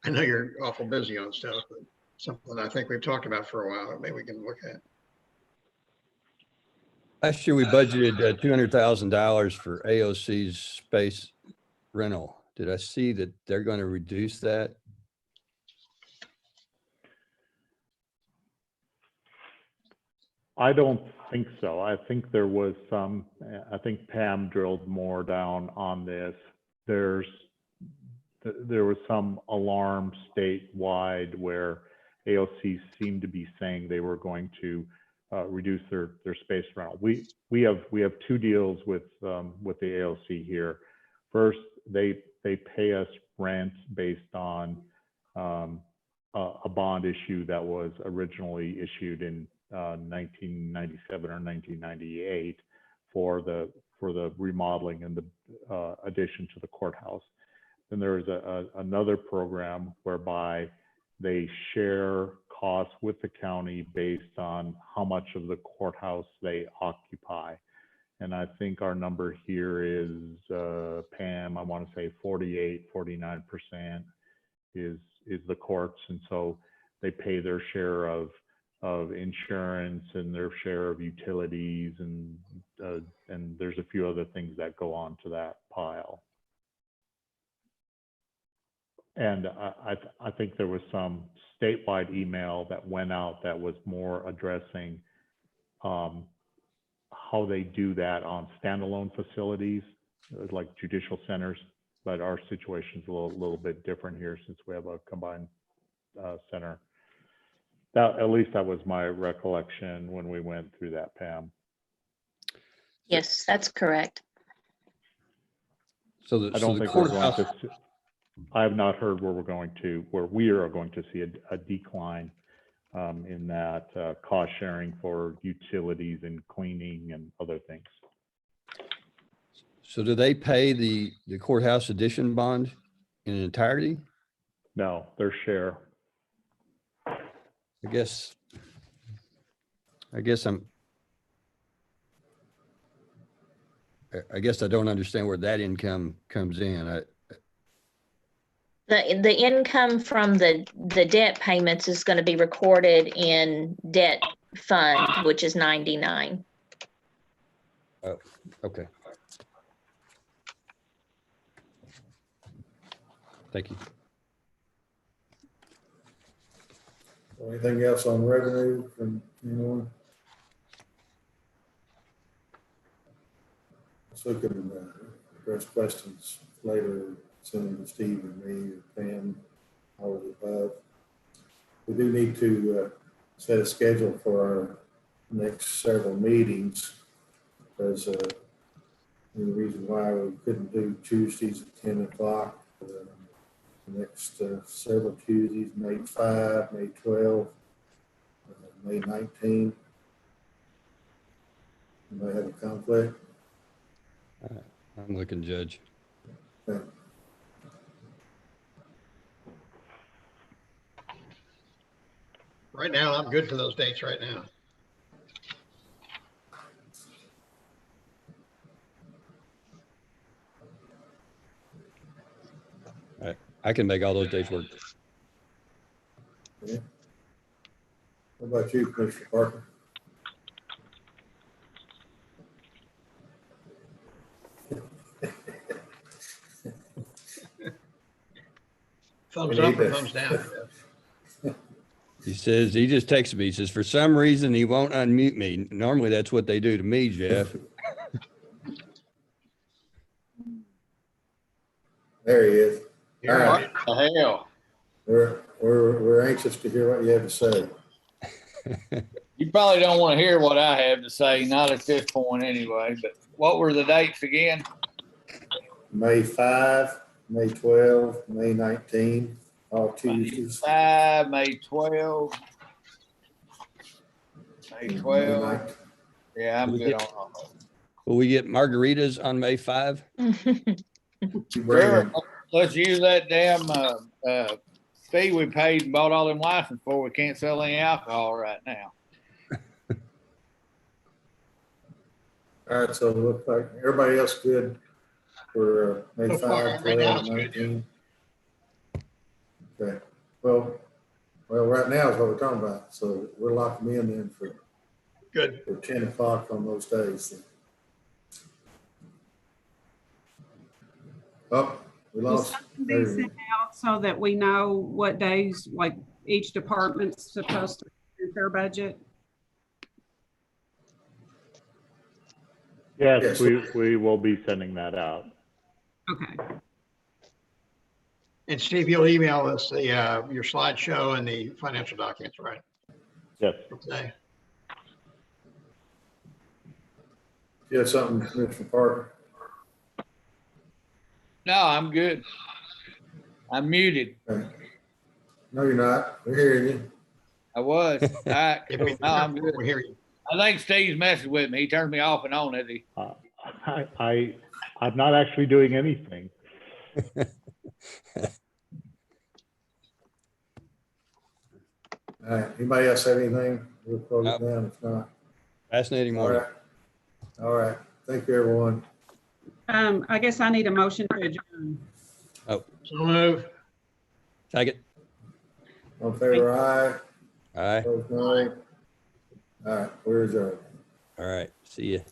I know you're awful busy on stuff, but something I think we've talked about for a while, that maybe we can look at. Last year, we budgeted $200,000 for AOC's space rental. Did I see that they're going to reduce that? I don't think so. I think there was some, I think Pam drilled more down on this. There was some alarm statewide where AOC seemed to be saying they were going to reduce their space rental. We have two deals with the AOC here. First, they pay us rent based on a bond issue that was originally issued in 1997 or 1998 for the remodeling and the addition to the courthouse. Then there is another program whereby they share costs with the county based on how much of the courthouse they occupy. And I think our number here is, Pam, I want to say 49% is the courts. And so they pay their share of insurance and their share of utilities, and there's a few other things that go on to that pile. And I think there was some statewide email that went out that was more addressing how they do that on standalone facilities, like judicial centers. But our situation is a little bit different here since we have a combined center. At least that was my recollection when we went through that, Pam. Yes, that's correct. So I don't think we're going to. I have not heard where we are going to see a decline in that cost sharing for utilities and cleaning and other things. So do they pay the courthouse addition bond in entirety? No, their share. I guess I don't understand where that income comes in. The income from the debt payments is going to be recorded in debt fund, which is 99. Oh, okay. Thank you. Anything else on revenue from anyone? So we can address questions later, send them to Steve or me or Pam, all of the above. We do need to set a schedule for our next several meetings, because the reason why we couldn't do Tuesdays at 10 o'clock. The next several Tuesdays, May 5, May 12, May 19. Anybody have a conflict? I'm looking, Judge. Okay. Right now, I'm good for those dates right now. I can make all those dates work. Yeah. What about you, Commissioner Parker? Thumbs We up need or to- thumbs down? He says, he just texted me. He says, for some reason, he won't unmute me. Normally, that's what they do to me, Jeff. There he is. All right. What the hell? We're anxious to hear what you have to say. You probably don't want to hear what I have to say, not at this point anyway, but what were the dates again? May 5, May 12, May 19, all Tuesdays. 5, May 12. May 12. Yeah, I'm good on all those. Will we get margaritas on May 5? Sure, let's use that damn fee we paid and bought all them licenses for. We can't sell any alcohol right now. All right, so it looks like everybody else good for May So 5, far, right now 12, it's good. 19. Okay, well, right now is what we're talking about, so we're locking in then for Good. 10 o'clock on those days. Oh, we Will lost. something be sent out so that we know what days, like each department's supposed to present their budget? Yes, Yes. we will be sending that out. Okay. And Steve, you'll email us the, your slideshow and the financial documents, right? Yes. Okay. You have something, Commissioner Parker? No, I'm good. I'm muted. Okay. No, you're not. We're hearing you. I was. All right, If cool. we, No, I'm good. we hear you. I think Steve's messing with me. He turned me off and on, has he? I'm not actually doing anything. All right, anybody else have anything? We'll close it down if not. Fascinating All morning. right. All right. Thank you, everyone. I guess I need a motion to adjourn. So move. Second. On favor, aye. All right. Opposed, no. All right, we're adjourned. All right. See you.